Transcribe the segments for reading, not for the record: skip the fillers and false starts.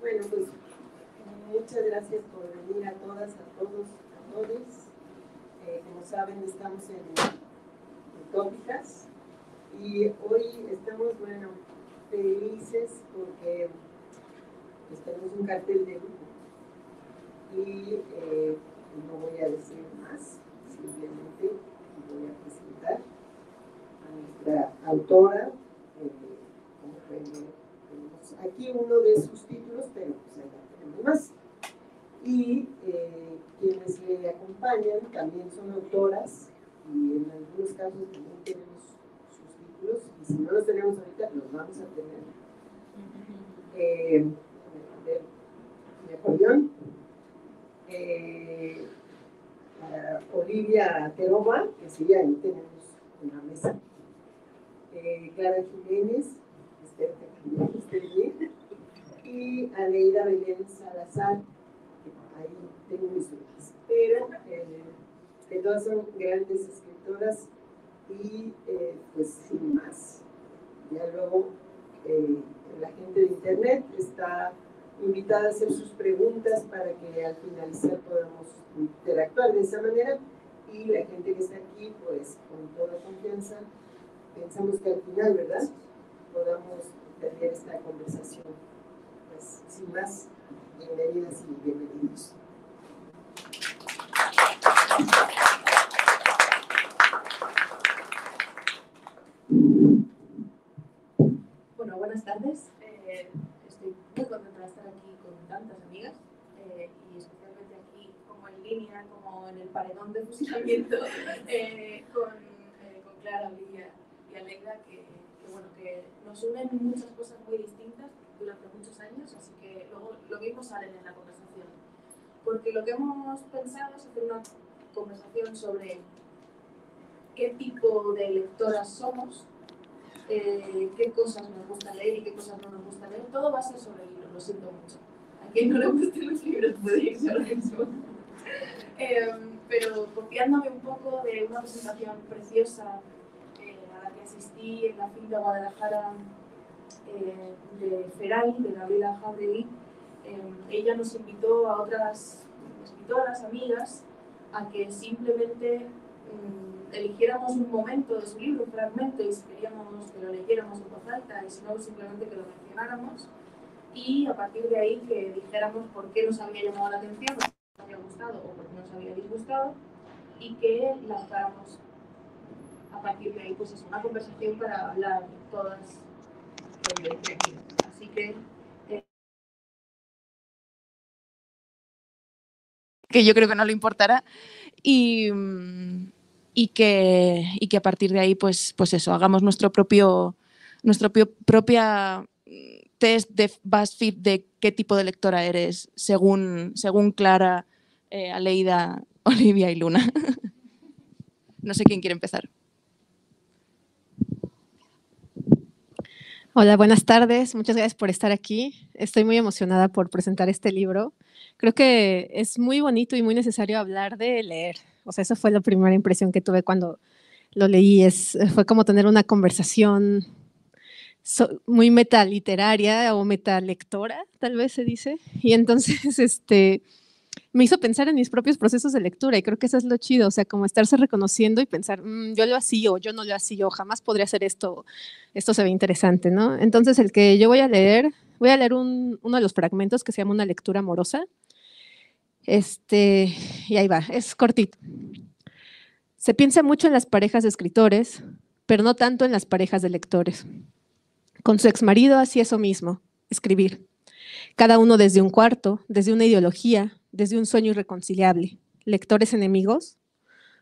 Bueno, pues muchas gracias por venir a todas, a todos, a todos. Como saben, estamos en Utópicas y hoy estamos, bueno, felices porque pues, tenemos un cartel de lujo y no voy a decir más, simplemente voy a presentar a nuestra autora. Como pueden ver, tenemos aquí uno de sus títulos, pero pues allá tenemos más. Y quienes le acompañan también son autoras y en algunos casos también tenemos sus títulos, y si no los tenemos ahorita, los vamos a tener. Mi acordeón, Olivia Teroma, que sí, ahí tenemos una mesa. Clara Jiménez, espero que esté bien, y Aleida Belén Salazar, que ahí tengo mis dudas, pero que todas son grandes escritoras y pues sin más. Ya luego la gente de internet está invitada a hacer sus preguntas para que al finalizar podamos interactuar de esa manera, y la gente que está aquí pues con toda confianza pensamos que al final, ¿verdad?, podamos tener esta conversación. Pues sin más, bienvenidas y bienvenidos. Bueno, buenas tardes. Estoy muy contenta de estar aquí con tantas amigas y especialmente aquí como en línea, como en el paredón de fusilamiento con Clara, Olivia y Alegra, que nos unen muchas cosas muy distintas durante muchos años, así que luego lo mismo salen en la conversación. Porque lo que hemos pensado es hacer una conversación sobre qué tipo de lectoras somos, qué cosas nos gusta leer y qué cosas no nos gusta leer. Todo va a ser sobre libros, lo siento mucho. A quien no le gusten los libros puede irse ahora mismo. Pero copiándome un poco de una presentación preciosa a la que asistí en la FIL de Guadalajara de Feral, de Gabriela Jauregui, ella nos invitó a otras escritoras, amigas, a que simplemente eligiéramos un momento de su libro, un fragmento, y si queríamos que lo leyéramos en voz alta, y si no, simplemente que lo mencionáramos, y a partir de ahí que dijéramos por qué nos había llamado la atención, por qué nos había gustado o por qué nos había disgustado, y que lanzáramos a partir de ahí pues es una conversación para hablar todas sobre aquí. Así que yo creo que no le importará, y que a partir de ahí pues eso, hagamos nuestra propia test de BuzzFeed de qué tipo de lectora eres según Clara, Aleida, Olivia y Luna. No sé quién quiere empezar. Hola, buenas tardes. Muchas gracias por estar aquí. Estoy muy emocionada por presentar este libro. Creo que es muy bonito y muy necesario hablar de leer. O sea, esa fue la primera impresión que tuve cuando lo leí. Fue como tener una conversación muy metaliteraria o metalectora, tal vez se dice. Y entonces, me hizo pensar en mis propios procesos de lectura y creo que eso es lo chido, o sea, como estarse reconociendo y pensar, yo lo hacía o yo no lo hacía o jamás podría hacer esto se ve interesante, ¿no? Entonces, el que yo voy a leer uno de los fragmentos que se llama Una lectura amorosa, y ahí va, es cortito. Se piensa mucho en las parejas de escritores, pero no tanto en las parejas de lectores. Con su exmarido hacía eso mismo, escribir. Cada uno desde un cuarto, desde una ideología, desde un sueño irreconciliable. Lectores enemigos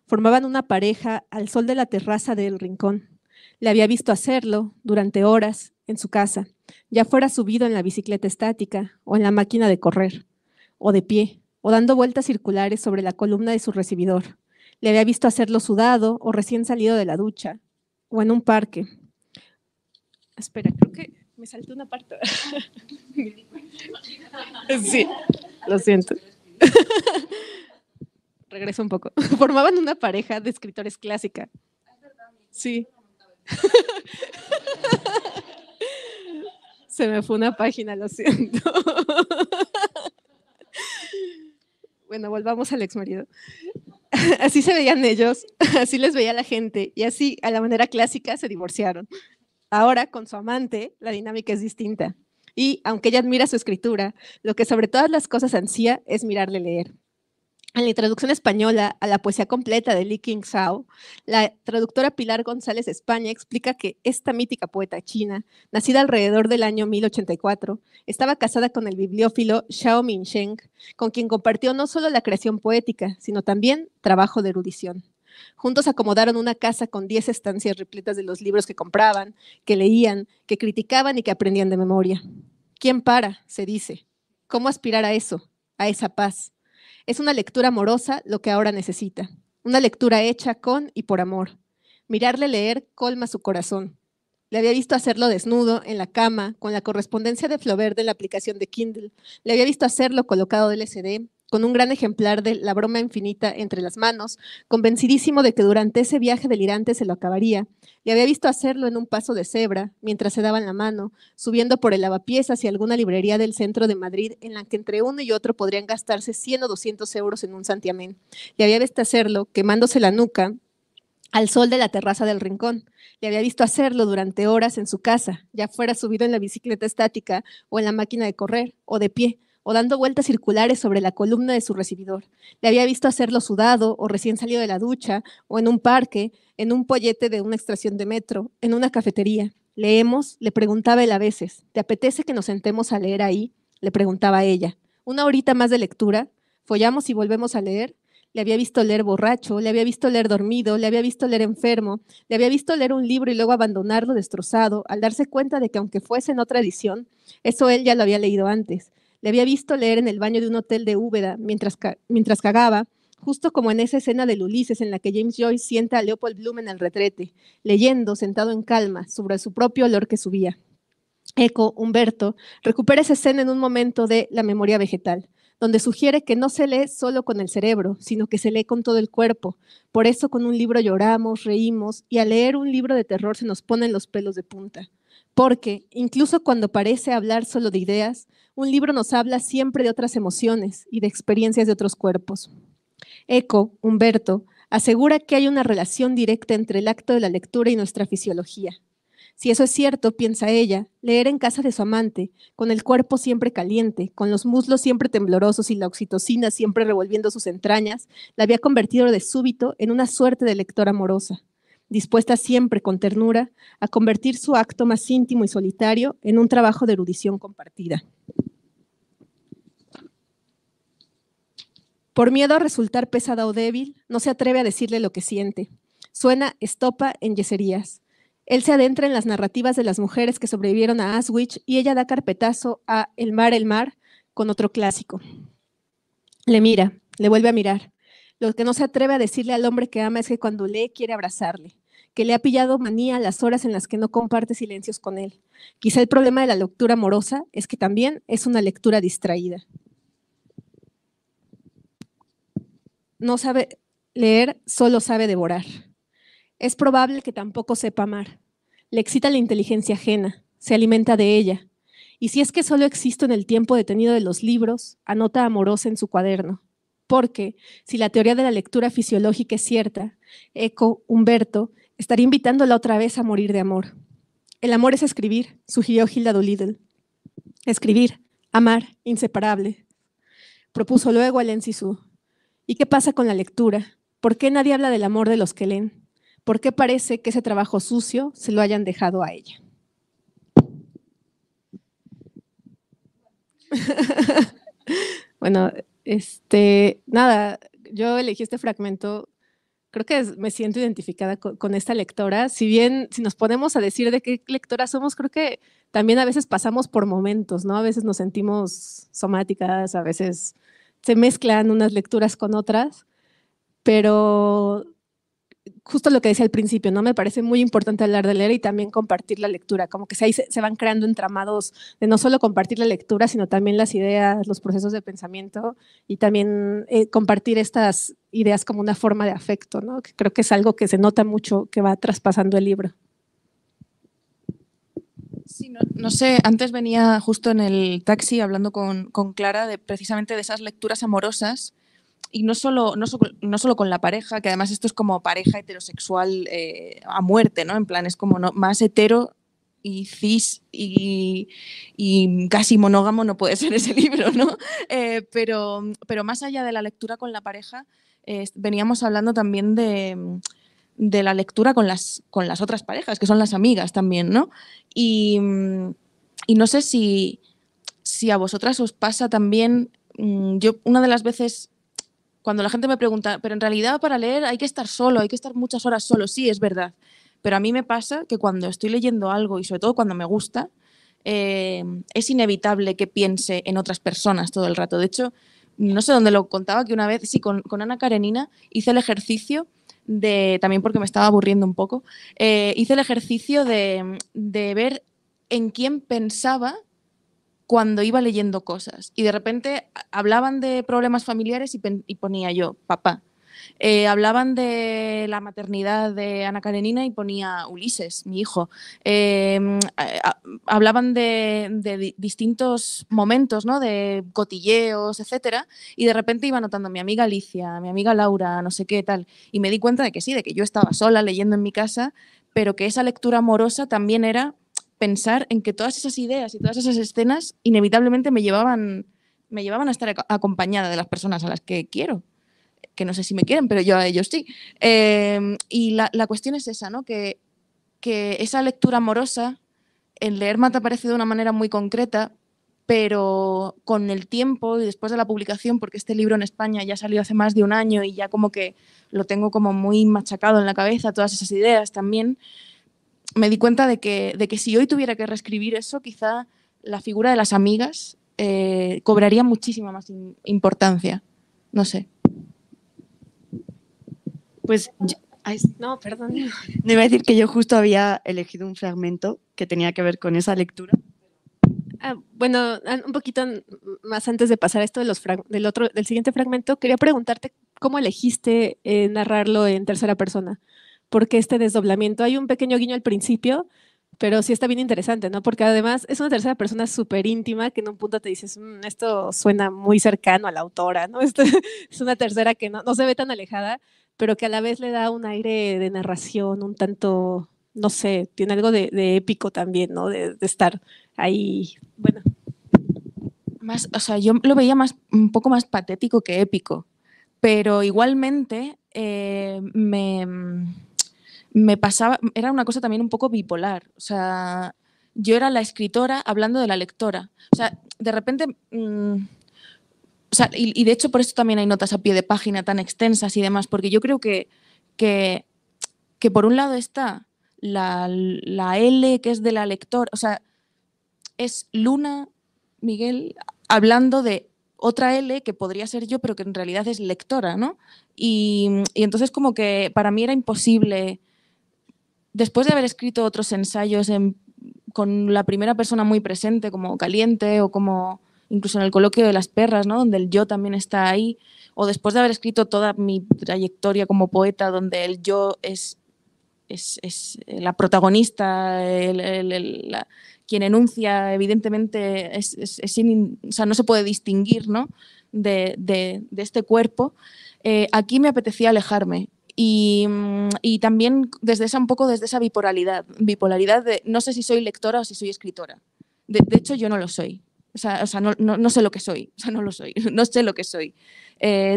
formaban una pareja al sol de la terraza del rincón. Le había visto hacerlo durante horas en su casa, ya fuera subido en la bicicleta estática o en la máquina de correr, o de pie, o dando vueltas circulares sobre la columna de su recibidor. Le había visto hacerlo sudado o recién salido de la ducha, o en un parque. Espera, creo que me saltó una parte. Sí, lo siento. Regreso un poco. Formaban una pareja de escritores clásica. Sí. Se me fue una página, lo siento. Bueno, volvamos al exmarido. Así se veían ellos, así les veía la gente, y así, a la manera clásica, se divorciaron. Ahora, con su amante, la dinámica es distinta. Y, aunque ella admira su escritura, lo que sobre todas las cosas ansía es mirarle leer. En la traducción española a la poesía completa de Li Qingzhao, la traductora Pilar González España explica que esta mítica poeta china, nacida alrededor del año 1084, estaba casada con el bibliófilo Xiao Mingsheng, con quien compartió no solo la creación poética, sino también trabajo de erudición. Juntos acomodaron una casa con 10 estancias repletas de los libros que compraban, que leían, que criticaban y que aprendían de memoria. ¿Quién para?, se dice. ¿Cómo aspirar a eso, a esa paz? Es una lectura amorosa lo que ahora necesita, una lectura hecha con y por amor. Mirarle leer colma su corazón. Le había visto hacerlo desnudo, en la cama, con la correspondencia de Flaubert de la aplicación de Kindle. Le había visto hacerlo colocado de LCD, con un gran ejemplar de La broma infinita entre las manos, convencidísimo de que durante ese viaje delirante se lo acabaría. Le había visto hacerlo en un paso de cebra, mientras se daban la mano, subiendo por el lavapiés hacia alguna librería del centro de Madrid, en la que entre uno y otro podrían gastarse 100 o 200 euros en un santiamén. Le había visto hacerlo, quemándose la nuca, al sol de la terraza del rincón. Le había visto hacerlo durante horas en su casa, ya fuera subido en la bicicleta estática o en la máquina de correr, o de pie, o dando vueltas circulares sobre la columna de su recibidor. Le había visto hacerlo sudado o recién salido de la ducha, o en un parque, en un pollete de una estación de metro, en una cafetería. ¿Leemos?, le preguntaba él a veces. ¿Te apetece que nos sentemos a leer ahí?, le preguntaba ella. ¿Una horita más de lectura? ¿Follamos y volvemos a leer? Le había visto leer borracho, le había visto leer dormido, le había visto leer enfermo, le había visto leer un libro y luego abandonarlo destrozado, al darse cuenta de que aunque fuese en otra edición, eso él ya lo había leído antes. Le había visto leer en el baño de un hotel de Úbeda mientras cagaba, justo como en esa escena del Ulises en la que James Joyce sienta a Leopold Bloom en el retrete, leyendo, sentado en calma, sobre su propio olor que subía. Eco, Humberto, recupera esa escena en un momento de La memoria vegetal, donde sugiere que no se lee solo con el cerebro, sino que se lee con todo el cuerpo. Por eso con un libro lloramos, reímos, y al leer un libro de terror se nos ponen los pelos de punta. Porque, incluso cuando parece hablar solo de ideas, un libro nos habla siempre de otras emociones y de experiencias de otros cuerpos. Eco, Humberto, asegura que hay una relación directa entre el acto de la lectura y nuestra fisiología. Si eso es cierto, piensa ella, leer en casa de su amante, con el cuerpo siempre caliente, con los muslos siempre temblorosos y la oxitocina siempre revolviendo sus entrañas, la había convertido de súbito en una suerte de lectora amorosa, dispuesta siempre con ternura a convertir su acto más íntimo y solitario en un trabajo de erudición compartida. Por miedo a resultar pesada o débil, no se atreve a decirle lo que siente. Suena estopa en yeserías. Él se adentra en las narrativas de las mujeres que sobrevivieron a Auschwitz y ella da carpetazo a el mar, con otro clásico. Le mira, le vuelve a mirar. Lo que no se atreve a decirle al hombre que ama es que cuando lee quiere abrazarle, que le ha pillado manía a las horas en las que no comparte silencios con él. Quizá el problema de la lectura amorosa es que también es una lectura distraída. No sabe leer, solo sabe devorar. Es probable que tampoco sepa amar. Le excita la inteligencia ajena, se alimenta de ella. Y si es que solo existo en el tiempo detenido de los libros, anota amorosa en su cuaderno. Porque, si la teoría de la lectura fisiológica es cierta, Eco, Humberto, estaría invitándola otra vez a morir de amor. El amor es escribir, sugirió Hilda Doolittle. Escribir, amar, inseparable. Propuso luego Hélène Cixous. ¿Y qué pasa con la lectura? ¿Por qué nadie habla del amor de los que leen? ¿Por qué parece que ese trabajo sucio se lo hayan dejado a ella? Bueno, nada, yo elegí este fragmento, creo que me siento identificada con esta lectora. Si bien, si nos ponemos a decir de qué lectora somos, creo que también a veces pasamos por momentos, ¿no? A veces nos sentimos somáticas, a veces se mezclan unas lecturas con otras, pero justo lo que decía al principio, ¿no? Me parece muy importante hablar de leer y también compartir la lectura, como que ahí se van creando entramados de no solo compartir la lectura, sino también las ideas, los procesos de pensamiento y también compartir estas ideas como una forma de afecto, ¿no? Que creo que es algo que se nota mucho que va traspasando el libro. Sí, no sé, antes venía justo en el taxi hablando con Clara precisamente de esas lecturas amorosas y no solo con la pareja, que además esto es como pareja heterosexual a muerte, ¿no? En plan, es como más hetero y cis y casi monógamo no puede ser ese libro, ¿no? Pero más allá de la lectura con la pareja, veníamos hablando también de la lectura con las otras parejas, que son las amigas también, ¿no? Y, y no sé si a vosotras os pasa también, yo una de las veces cuando la gente me pregunta, pero en realidad para leer hay que estar solo, hay que estar muchas horas solo, sí, es verdad, pero a mí me pasa que cuando estoy leyendo algo y sobre todo cuando me gusta, es inevitable que piense en otras personas todo el rato. De hecho, no sé dónde lo contaba, que una vez, sí, con Ana Karenina hice el ejercicio también porque me estaba aburriendo un poco, hice el ejercicio de ver en quién pensaba cuando iba leyendo cosas. Y de repente hablaban de problemas familiares y ponía yo, papá. Hablaban de la maternidad de Ana Karenina y ponía Ulises, mi hijo. Hablaban de distintos momentos, ¿no? De cotilleos, etcétera, y de repente iba notando mi amiga Alicia, mi amiga Laura, no sé qué tal, y me di cuenta de que sí, de que yo estaba sola leyendo en mi casa, pero que esa lectura amorosa también era pensar en que todas esas ideas y todas esas escenas inevitablemente me llevaban a estar acompañada de las personas a las que quiero, que no sé si me quieren, pero yo a ellos sí. Y la cuestión es esa, ¿no? Que esa lectura amorosa, el leer Mata aparece de una manera muy concreta, pero con el tiempo y después de la publicación, porque este libro en España ya salió hace más de un año y ya como que lo tengo como muy machacado en la cabeza, todas esas ideas también, me di cuenta de que si hoy tuviera que reescribir eso, quizá la figura de las amigas cobraría muchísima más importancia. No sé. Pues No, perdón. no iba a decir que yo justo había elegido un fragmento que tenía que ver con esa lectura. Bueno, un poquito más antes de pasar a esto del siguiente fragmento, quería preguntarte cómo elegiste narrarlo en tercera persona. Porque este desdoblamiento, hay un pequeño guiño al principio, pero sí está bien interesante, ¿no? Porque además es una tercera persona súper íntima que en un punto te dices, esto suena muy cercano a la autora, ¿no? Esto es una tercera que no se ve tan alejada, pero que a la vez le da un aire de narración un tanto, no sé, tiene algo de épico también, ¿no? De estar ahí, bueno. Más, o sea, yo lo veía un poco más patético que épico, pero igualmente me pasaba, era una cosa también un poco bipolar. O sea, yo era la escritora hablando de la lectora. O sea, de repente, o sea, y de hecho por eso también hay notas a pie de página tan extensas y demás, porque yo creo que por un lado está la L que es de la lectora, o sea, es Luna, Miguel, hablando de otra L que podría ser yo, pero que en realidad es lectora, ¿no? Y entonces como que para mí era imposible, después de haber escrito otros ensayos con la primera persona muy presente, como Caliente o como incluso en el coloquio de las perras, ¿no? Donde el yo también está ahí, o después de haber escrito toda mi trayectoria como poeta, donde el yo es la protagonista, quien enuncia, evidentemente, o sea, no se puede distinguir, ¿no? de este cuerpo. Aquí me apetecía alejarme. Y también un poco desde esa bipolaridad de no sé si soy lectora o si soy escritora. De hecho, yo no lo soy. O sea no sé lo que soy. O sea, no lo soy. No sé lo que soy.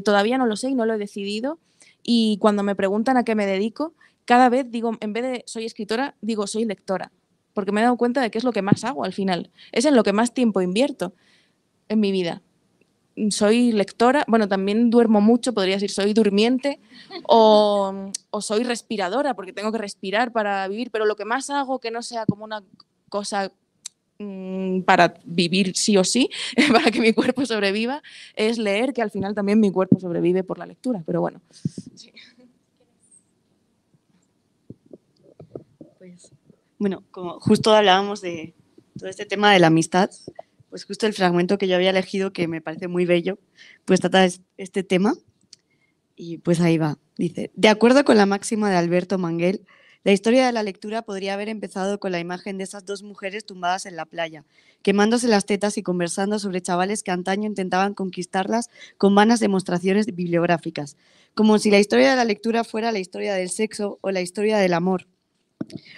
Todavía no lo sé y no lo he decidido. Y cuando me preguntan a qué me dedico, cada vez digo, en vez de soy escritora, digo soy lectora. Porque me he dado cuenta de que es lo que más hago al final. Es en lo que más tiempo invierto en mi vida. Soy lectora, bueno, también duermo mucho, podría decir soy durmiente o soy respiradora, porque tengo que respirar para vivir, pero lo que más hago, que no sea como una cosa para vivir sí o sí, para que mi cuerpo sobreviva, es leer, que al final también mi cuerpo sobrevive por la lectura, pero bueno. Sí. Pues, bueno, como justo hablábamos de todo este tema de la amistad, pues justo el fragmento que yo había elegido, que me parece muy bello, pues trata este tema y pues ahí va. Dice, de acuerdo con la máxima de Alberto Manguel, La historia de la lectura podría haber empezado con la imagen de esas dos mujeres tumbadas en la playa, quemándose las tetas y conversando sobre chavales que antaño intentaban conquistarlas con vanas demostraciones bibliográficas, como si la historia de la lectura fuera la historia del sexo o la historia del amor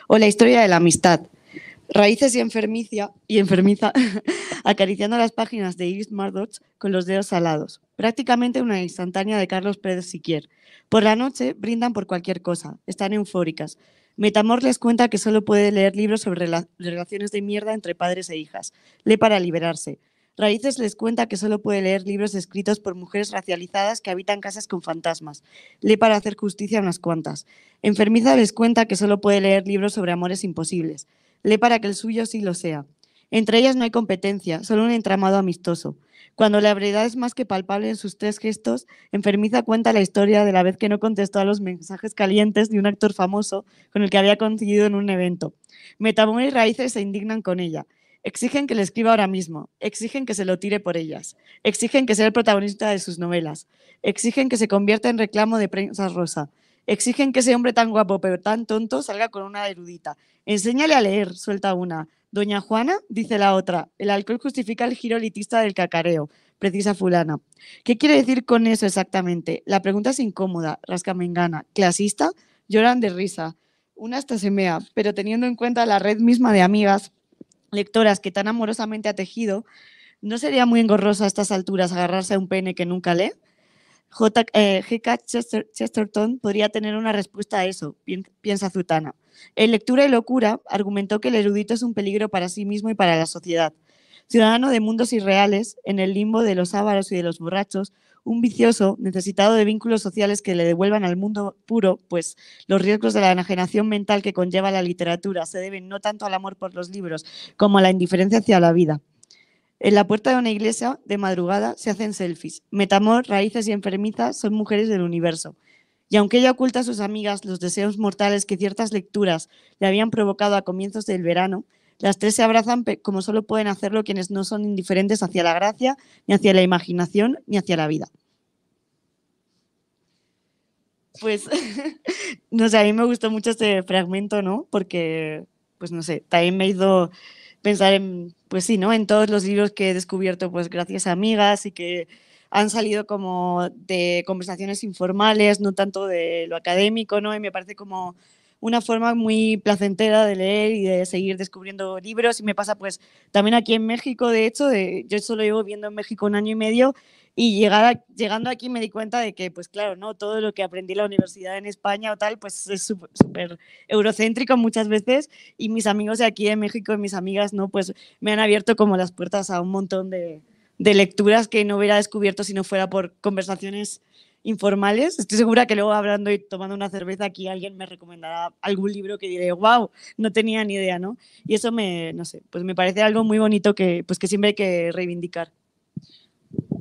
o la historia de la amistad. Raíces y enfermiza, acariciando las páginas de Iris Murdoch con los dedos alados. Prácticamente una instantánea de Carlos Pérez Siquier. Por la noche brindan por cualquier cosa, están eufóricas. Metamor les cuenta que solo puede leer libros sobre relaciones de mierda entre padres e hijas. Lee para liberarse. Raíces les cuenta que solo puede leer libros escritos por mujeres racializadas que habitan casas con fantasmas. Lee para hacer justicia a unas cuantas. Enfermiza les cuenta que solo puede leer libros sobre amores imposibles. Lee para que el suyo sí lo sea. Entre ellas no hay competencia, solo un entramado amistoso. Cuando la ebriedad es más que palpable en sus tres gestos, Enfermiza cuenta la historia de la vez que no contestó a los mensajes calientes de un actor famoso con el que había coincidido en un evento. Metamor y Raíces se indignan con ella. Exigen que le escriba ahora mismo. Exigen que se lo tire por ellas. Exigen que sea el protagonista de sus novelas. Exigen que se convierta en reclamo de prensa rosa. Exigen que ese hombre tan guapo pero tan tonto salga con una erudita. Enséñale a leer, suelta una. Doña Juana, dice la otra, el alcohol justifica el giro elitista del cacareo, precisa fulana. ¿Qué quiere decir con eso exactamente? La pregunta es incómoda, rascamengana. ¿Clasista? Lloran de risa. Una hasta se mea, pero teniendo en cuenta la red misma de amigas lectoras que tan amorosamente ha tejido, ¿no sería muy engorroso a estas alturas agarrarse a un pene que nunca lee? G.K. Chesterton podría tener una respuesta a eso, piensa Zutana. En Lectura y locura argumentó que el erudito es un peligro para sí mismo y para la sociedad. Ciudadano de mundos irreales, en el limbo de los ávaros y de los borrachos, un vicioso necesitado de vínculos sociales que le devuelvan al mundo puro, pues los riesgos de la enajenación mental que conlleva la literatura se deben no tanto al amor por los libros como a la indiferencia hacia la vida. En la puerta de una iglesia, de madrugada, se hacen selfies. Metamor, Raíces y Enfermiza son mujeres del universo. Y aunque ella oculta a sus amigas los deseos mortales que ciertas lecturas le habían provocado a comienzos del verano, las tres se abrazan como solo pueden hacerlo quienes no son indiferentes hacia la gracia, ni hacia la imaginación, ni hacia la vida. Pues, no sé, a mí me gustó mucho este fragmento, ¿no? Porque, pues no sé, también me hizo pensar en, pues sí, ¿no? En todos los libros que he descubierto, pues gracias a amigas y que han salido como de conversaciones informales, no tanto de lo académico, ¿no? Y me parece como una forma muy placentera de leer y de seguir descubriendo libros. Y me pasa pues también aquí en México, de hecho, yo solo llevo viviendo en México 1 año y medio y llegando aquí me di cuenta de que, pues claro, ¿no? Todo lo que aprendí en la universidad en España o tal, pues es súper eurocéntrico muchas veces y mis amigos de aquí de México y mis amigas, ¿no? Pues me han abierto como las puertas a un montón de lecturas que no hubiera descubierto si no fuera por conversaciones informales. Estoy segura que luego hablando y tomando una cerveza aquí alguien me recomendará algún libro que diré, wow, no tenía ni idea, ¿no? Y eso no sé, pues me parece algo muy bonito que siempre hay que reivindicar.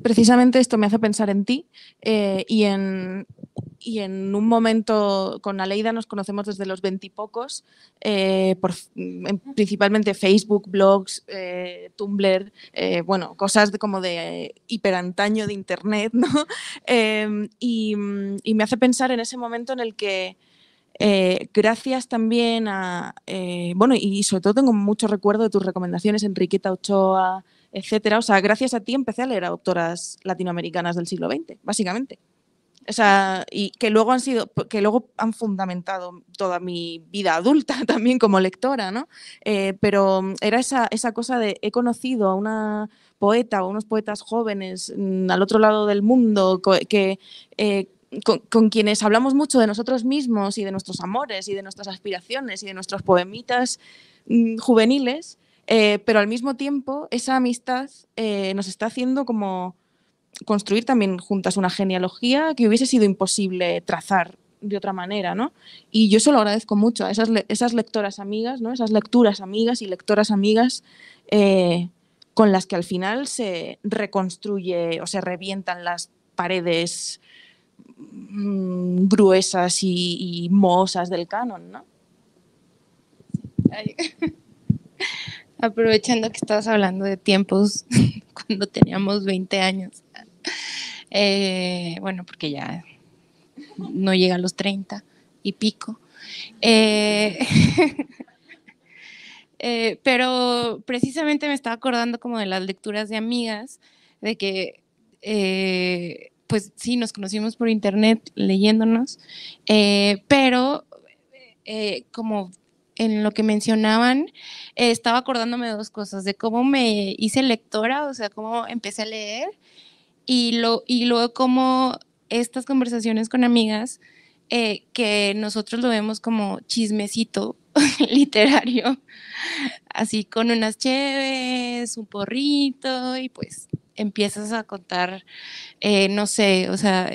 Precisamente esto me hace pensar en ti y en un momento con Aleida nos conocemos desde los 20 y pocos, principalmente Facebook, blogs, Tumblr, bueno, cosas como de hiperantaño de internet, ¿no? Y me hace pensar en ese momento en el que gracias también a, bueno, y sobre todo tengo mucho recuerdo de tus recomendaciones, Enriqueta Ochoa, etcétera. O sea, gracias a ti empecé a leer a autoras latinoamericanas del siglo XX, básicamente. O sea, y que luego han fundamentado toda mi vida adulta también como lectora, ¿no? Pero era esa cosa de he conocido a una poeta o unos poetas jóvenes al otro lado del mundo que con quienes hablamos mucho de nosotros mismos y de nuestros amores y de nuestras aspiraciones y de nuestros poemitas juveniles, pero al mismo tiempo esa amistad nos está haciendo como construir también juntas una genealogía que hubiese sido imposible trazar de otra manera, ¿no? Y yo eso lo agradezco mucho a esas lectoras amigas, ¿no? Esas lecturas amigas y lectoras amigas con las que al final se reconstruye o se revientan las paredes gruesas y mohosas del canon, ¿no? Aprovechando que estabas hablando de tiempos cuando teníamos 20 años, bueno, porque ya no llega a los 30 y pico, Eh, pero precisamente me estaba acordando como de las lecturas de amigas, de que pues sí, nos conocimos por internet leyéndonos, pero como en lo que mencionaban, estaba acordándome de dos cosas, de cómo me hice lectora, o sea, cómo empecé a leer, y luego cómo estas conversaciones con amigas, que nosotros lo vemos como chismecito literario, así con unas cheves, un porrito, y pues empiezas a contar, no sé, o sea,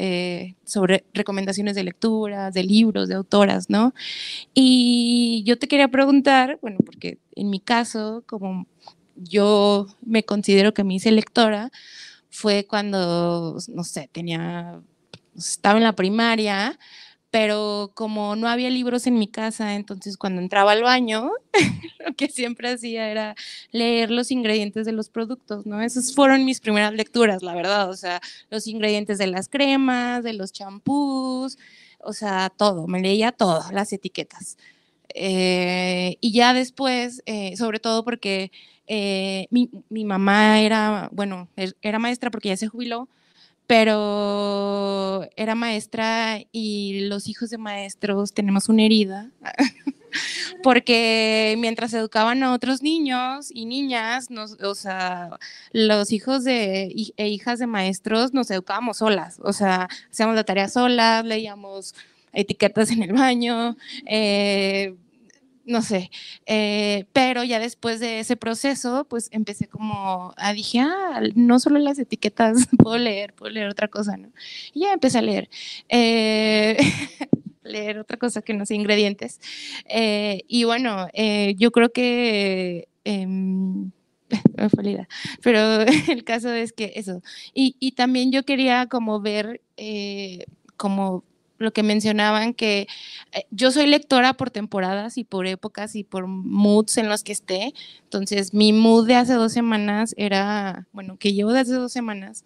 sobre recomendaciones de lecturas, de libros, de autoras, ¿no? Y yo te quería preguntar, bueno, porque en mi caso, como yo me considero que me hice lectora, fue cuando, no sé, estaba en la primaria, pero como no había libros en mi casa, entonces cuando entraba al baño, lo que siempre hacía era leer los ingredientes de los productos, ¿no? Esas fueron mis primeras lecturas, la verdad, o sea, los ingredientes de las cremas, de los champús, o sea, todo, me leía todo, las etiquetas. Y ya después, sobre todo porque mi mamá era, bueno, era maestra porque ya se jubiló, pero era maestra y los hijos de maestros tenemos una herida, porque mientras educaban a otros niños y niñas, o sea, los hijos e hijas de maestros nos educábamos solas, o sea, hacíamos la tarea solas, leíamos etiquetas en el baño, no sé, pero ya después de ese proceso, pues empecé como, dije, no solo las etiquetas, puedo leer otra cosa, ¿no? Y ya empecé a leer, leer otra cosa que no sé, ingredientes. Y bueno, yo creo que... me fue la idea. Pero el caso es que eso. Y también yo quería como ver, como lo que mencionaban, que yo soy lectora por temporadas y por épocas y por moods en los que esté. Entonces, mi mood de hace 2 semanas era, bueno, que llevo desde 2 semanas,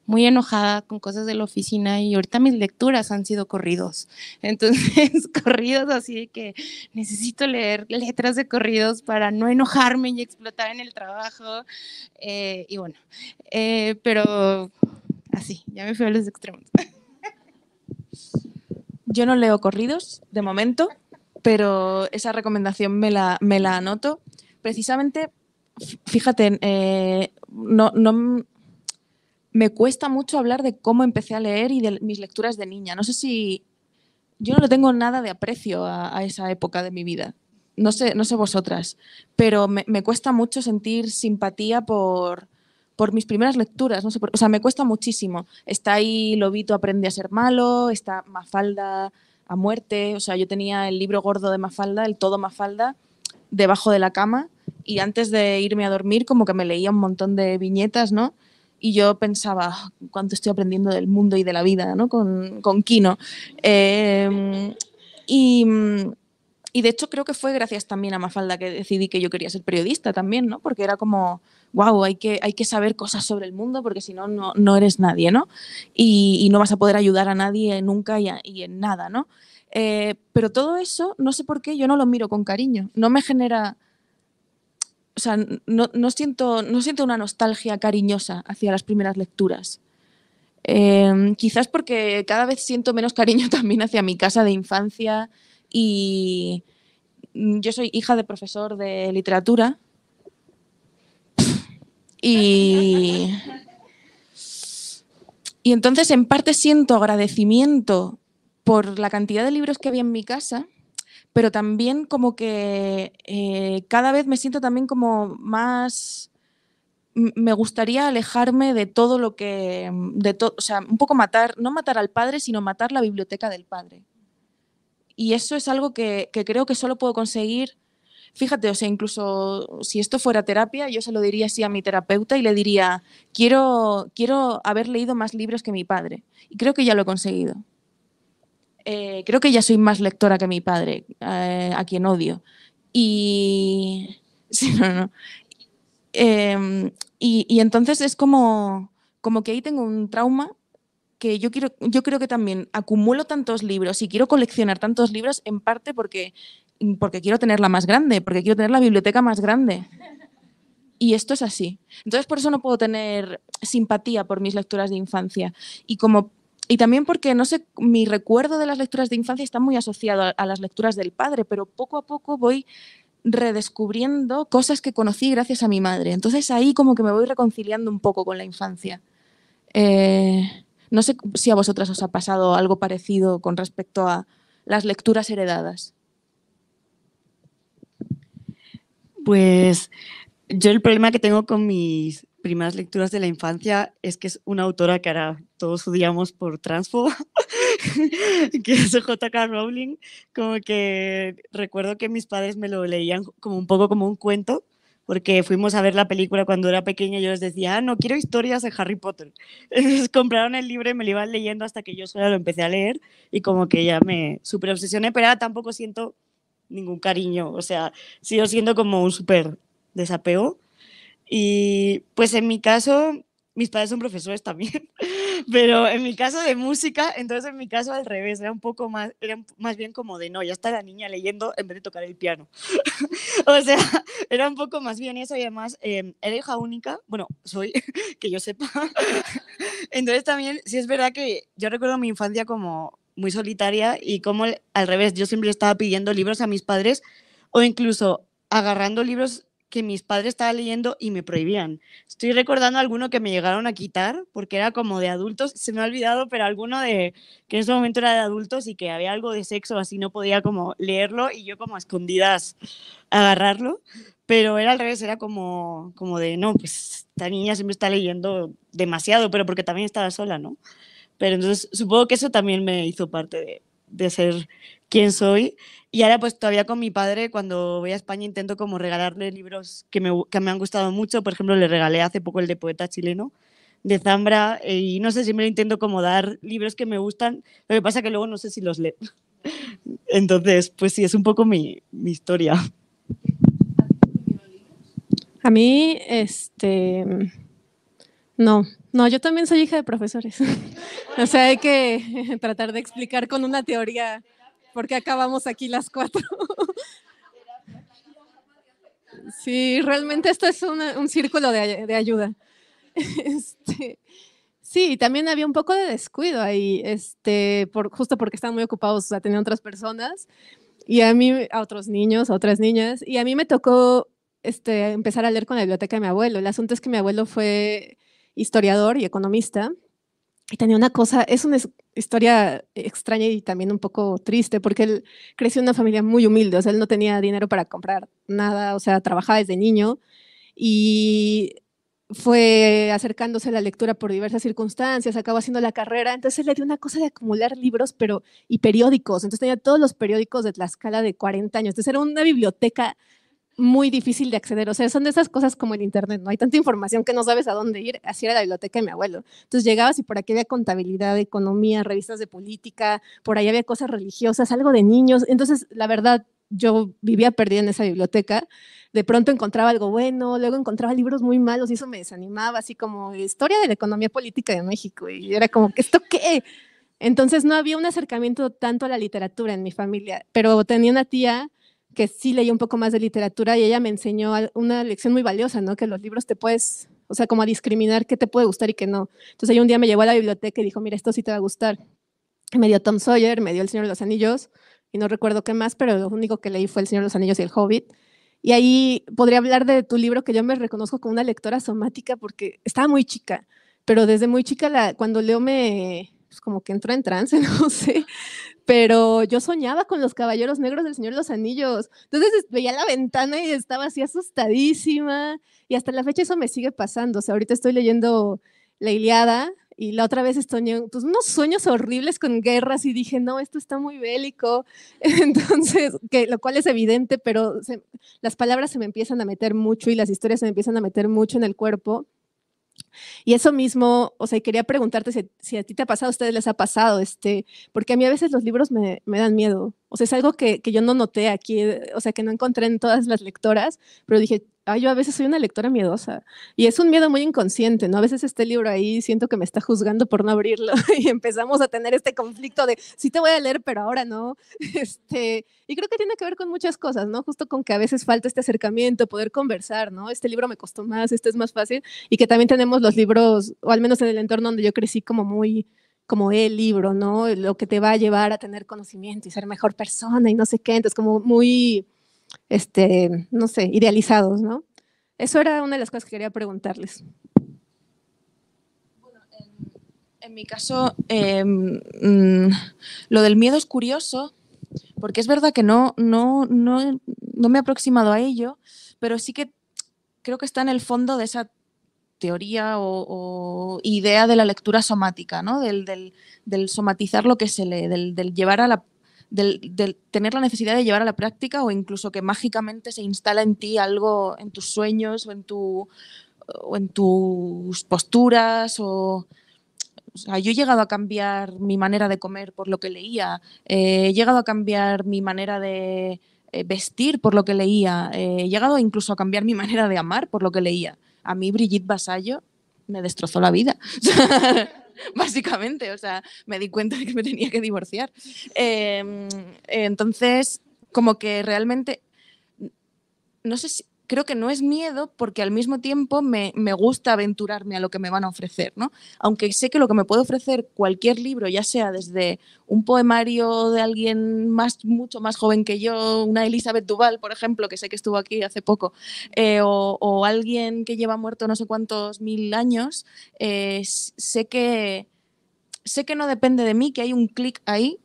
muy enojada con cosas de la oficina, y ahorita mis lecturas han sido corridos. Entonces, corridos así de que necesito leer letras de corridos para no enojarme y explotar en el trabajo. Y bueno, pero así, ya me fui a los extremos. Yo no leo corridos de momento, pero esa recomendación me la anoto. Precisamente, fíjate, me cuesta mucho hablar de cómo empecé a leer y de mis lecturas de niña. No sé si... Yo no le tengo nada de aprecio a esa época de mi vida. No sé vosotras, pero me cuesta mucho sentir simpatía por mis primeras lecturas. No sé, o sea, me cuesta muchísimo. Está ahí Lobito aprende a ser malo, está Mafalda a muerte. O sea, yo tenía el libro gordo de Mafalda, el todo Mafalda, debajo de la cama, y antes de irme a dormir como que me leía un montón de viñetas, ¿no? Y yo pensaba, cuánto estoy aprendiendo del mundo y de la vida, ¿no? Con Kino. Y, y de hecho creo que fue gracias también a Mafalda que decidí que yo quería ser periodista también, ¿no? Porque era como, wow, hay que saber cosas sobre el mundo, porque si no, no eres nadie, ¿no? Y no vas a poder ayudar a nadie nunca y en nada, ¿no? Pero todo eso, no sé por qué, yo no lo miro con cariño. No me genera... O sea, no siento una nostalgia cariñosa hacia las primeras lecturas. Quizás porque cada vez siento menos cariño también hacia mi casa de infancia, y yo soy hija de profesor de literatura y entonces en parte siento agradecimiento por la cantidad de libros que había en mi casa, pero también como que cada vez me siento también como más... Me gustaría alejarme de todo lo que... o sea, un poco no matar al padre, sino matar la biblioteca del padre. Y eso es algo que creo que solo puedo conseguir. Fíjate, o sea, incluso si esto fuera terapia, yo se lo diría así a mi terapeuta y le diría, quiero haber leído más libros que mi padre. Y creo que ya lo he conseguido. Creo que ya soy más lectora que mi padre, a quien odio. Y... Sí, no. Y entonces es como que ahí tengo un trauma que yo creo que también acumulo tantos libros y quiero coleccionar tantos libros en parte porque quiero tenerla más grande, porque quiero tener la biblioteca más grande. Y esto es así. Entonces, por eso no puedo tener simpatía por mis lecturas de infancia. Y también porque, no sé, mi recuerdo de las lecturas de infancia está muy asociado a las lecturas del padre, pero poco a poco voy redescubriendo cosas que conocí gracias a mi madre. Entonces, ahí como que me voy reconciliando un poco con la infancia. No sé si a vosotras os ha pasado algo parecido con respecto a las lecturas heredadas. Pues yo el problema que tengo con mis primeras lecturas de la infancia es que es una autora que ahora todos odiamos por transfoba, que es J.K. Rowling. Como que recuerdo que mis padres me lo leían como un poco como un cuento, porque fuimos a ver la película cuando era pequeña y yo les decía, no, quiero historias de Harry Potter. Entonces compraron el libro y me lo iban leyendo hasta que yo sola lo empecé a leer y como que ya me súper obsesioné, pero ahora tampoco siento ningún cariño, o sea, sigo siendo como un súper desapego. Y pues en mi caso, mis padres son profesores también, pero en mi caso de música, entonces en mi caso al revés, era más bien como de no, ya está la niña leyendo en vez de tocar el piano. O sea, era un poco más bien eso y además era hija única, bueno, soy, que yo sepa. Entonces también sí es verdad que yo recuerdo mi infancia como muy solitaria y como al revés, yo siempre estaba pidiendo libros a mis padres o incluso agarrando libros que mis padres estaban leyendo y me prohibían. Estoy recordando alguno que me llegaron a quitar porque era como de adultos, se me ha olvidado, pero alguno de que en ese momento era de adultos y que había algo de sexo, así no podía como leerlo y yo como a escondidas agarrarlo, pero era al revés, era como de no, pues esta niña siempre está leyendo demasiado, pero porque también estaba sola, ¿no? Pero entonces supongo que eso también me hizo parte de ser quien soy. Y ahora pues todavía con mi padre, cuando voy a España, intento como regalarle libros que me han gustado mucho. Por ejemplo, le regalé hace poco el de Poeta Chileno, de Zambra, y no sé, siempre intento como dar libros que me gustan, lo que pasa que luego no sé si los lee. Entonces, pues sí, es un poco mi historia. A mí, no, yo también soy hija de profesores. O sea, hay que tratar de explicar con una teoría por qué acabamos aquí las 4. Sí, realmente esto es un círculo de ayuda. Sí, también había un poco de descuido ahí, justo porque estaban muy ocupados atendiendo a otras personas y a mí, a otros niños, a otras niñas, y a mí me tocó empezar a leer con la biblioteca de mi abuelo. El asunto es que mi abuelo fue historiador y economista y tenía una cosa, es una historia extraña y también un poco triste porque él creció en una familia muy humilde, o sea, él no tenía dinero para comprar nada, o sea, trabajaba desde niño y fue acercándose a la lectura por diversas circunstancias, acabó haciendo la carrera, entonces le dio una cosa de acumular libros y periódicos, entonces tenía todos los periódicos de Tlaxcala de 40 años, entonces era una biblioteca muy difícil de acceder, o sea, son de esas cosas como el internet, no hay tanta información que no sabes a dónde ir, así era la biblioteca de mi abuelo. Entonces llegabas y por aquí había contabilidad, economía, revistas de política, por ahí había cosas religiosas, algo de niños, entonces la verdad yo vivía perdida en esa biblioteca, de pronto encontraba algo bueno, luego encontraba libros muy malos y eso me desanimaba, así como historia de la economía política de México y era como, ¿esto qué? Entonces no había un acercamiento tanto a la literatura en mi familia, pero tenía una tía que sí leía un poco más de literatura y ella me enseñó una lección muy valiosa, ¿no? Que los libros te puedes, o sea, como a discriminar qué te puede gustar y qué no. Entonces ella un día me llevó a la biblioteca y dijo, mira, esto sí te va a gustar. Y me dio Tom Sawyer, me dio El Señor de los Anillos y no recuerdo qué más, pero lo único que leí fue El Señor de los Anillos y El Hobbit. Y ahí podría hablar de tu libro que yo me reconozco como una lectora somática porque estaba muy chica, pero desde muy chica cuando leo pues como que entró en trance, no sé, pero yo soñaba con los caballeros negros del Señor de los Anillos. Entonces veía la ventana y estaba así asustadísima y hasta la fecha eso me sigue pasando. O sea, ahorita estoy leyendo La Ilíada y la otra vez soñé pues, unos sueños horribles con guerras y dije, no, esto está muy bélico. Entonces, lo cual es evidente, pero las palabras se me empiezan a meter mucho y las historias se me empiezan a meter mucho en el cuerpo. Y eso mismo, o sea, quería preguntarte si a ti te ha pasado, a ustedes les ha pasado, porque a mí a veces los libros me dan miedo. O sea, es algo que yo no noté aquí, o sea, que no encontré en todas las lectoras, pero dije, yo a veces soy una lectora miedosa y es un miedo muy inconsciente, ¿no? A veces este libro ahí siento que me está juzgando por no abrirlo y empezamos a tener este conflicto de sí te voy a leer, pero ahora no. Y creo que tiene que ver con muchas cosas, ¿no? Justo con que a veces falta este acercamiento, poder conversar, ¿no? Este libro me costó más, este es más fácil y que también tenemos los libros, o al menos en el entorno donde yo crecí, como el libro, ¿no? Lo que te va a llevar a tener conocimiento y ser mejor persona y no sé qué, entonces como muy no sé, idealizados, ¿no? Eso era una de las cosas que quería preguntarles. Bueno, en mi caso, lo del miedo es curioso, porque es verdad que no me he aproximado a ello, pero sí que creo que está en el fondo de esa teoría o idea de la lectura somática, ¿no? Del somatizar lo que se lee, del llevar a la del tener la necesidad de llevar a la práctica o incluso que mágicamente se instala en ti algo en tus sueños o en tus posturas o sea, yo he llegado a cambiar mi manera de comer por lo que leía, he llegado a cambiar mi manera de vestir por lo que leía, he llegado incluso a cambiar mi manera de amar por lo que leía. A mí Brigitte Vasallo me destrozó la vida. Básicamente, o sea, me di cuenta de que me tenía que divorciar. Entonces, como que realmente, no sé si, creo que no es miedo porque al mismo tiempo me gusta aventurarme a lo que me van a ofrecer, ¿no? Aunque sé que lo que me puede ofrecer cualquier libro, ya sea desde un poemario de alguien mucho más joven que yo, una Elizabeth Duval, por ejemplo, que sé que estuvo aquí hace poco, o alguien que lleva muerto no sé cuántos mil años, sé que no depende de mí, que hay un clic ahí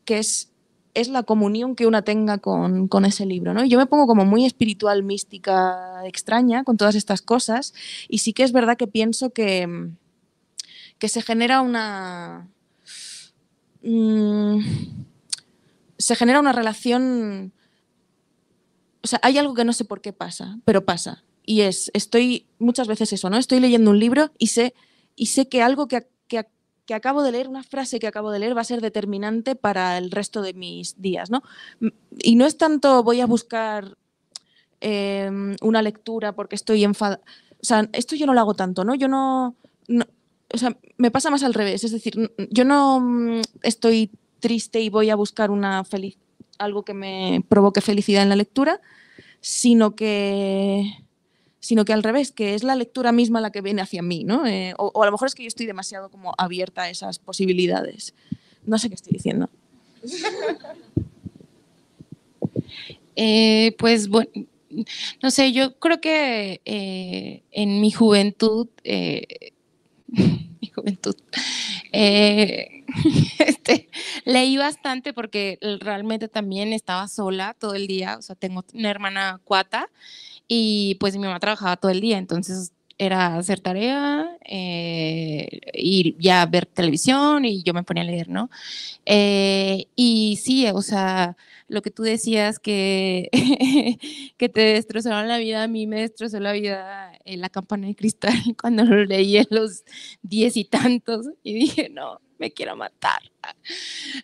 que es la comunión que una tenga con ese libro, ¿no? Y yo me pongo como muy espiritual, mística, extraña con todas estas cosas y sí que es verdad que pienso que se genera una relación, o sea, hay algo que no sé por qué pasa, pero pasa. Y estoy muchas veces eso, ¿no? Estoy leyendo un libro y sé que algo que acabo de leer, una frase que acabo de leer va a ser determinante para el resto de mis días, ¿no? Y no es tanto voy a buscar una lectura porque estoy enfadada. O sea, esto yo no lo hago tanto, ¿no? Yo no, o sea, me pasa más al revés. Es decir, yo no estoy triste y voy a buscar algo que me provoque felicidad en la lectura, sino que al revés, que es la lectura misma la que viene hacia mí, ¿no? O a lo mejor es que yo estoy demasiado como abierta a esas posibilidades. No sé qué estoy diciendo. Pues bueno, no sé, yo creo que en mi juventud, leí bastante porque realmente también estaba sola todo el día, o sea, tengo una hermana cuata y pues mi mamá trabajaba todo el día, entonces era hacer tarea, ir ya a ver televisión y yo me ponía a leer, ¿no? Y sí, o sea, lo que tú decías que, que te destrozaron la vida, a mí me destrozó la vida La campana de cristal cuando lo leí en los 10 y tantos y dije, no, me quiero matar.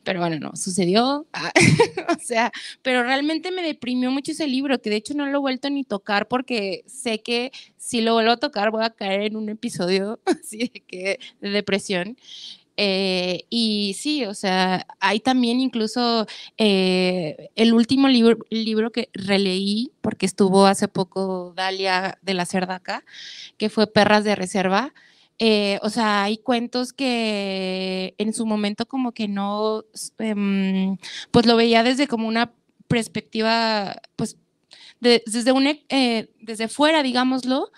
Pero bueno, no, sucedió. O sea, pero realmente me deprimió mucho ese libro, que de hecho no lo he vuelto ni tocar porque sé que si lo vuelvo a tocar voy a caer en un episodio así de depresión. Y sí, o sea, hay también incluso el último libro que releí, porque estuvo hace poco Dalia de la Cerdaca, que fue Perras de Reserva. O sea, hay cuentos que en su momento como que no, pues lo veía desde como una perspectiva, pues desde fuera, digámoslo,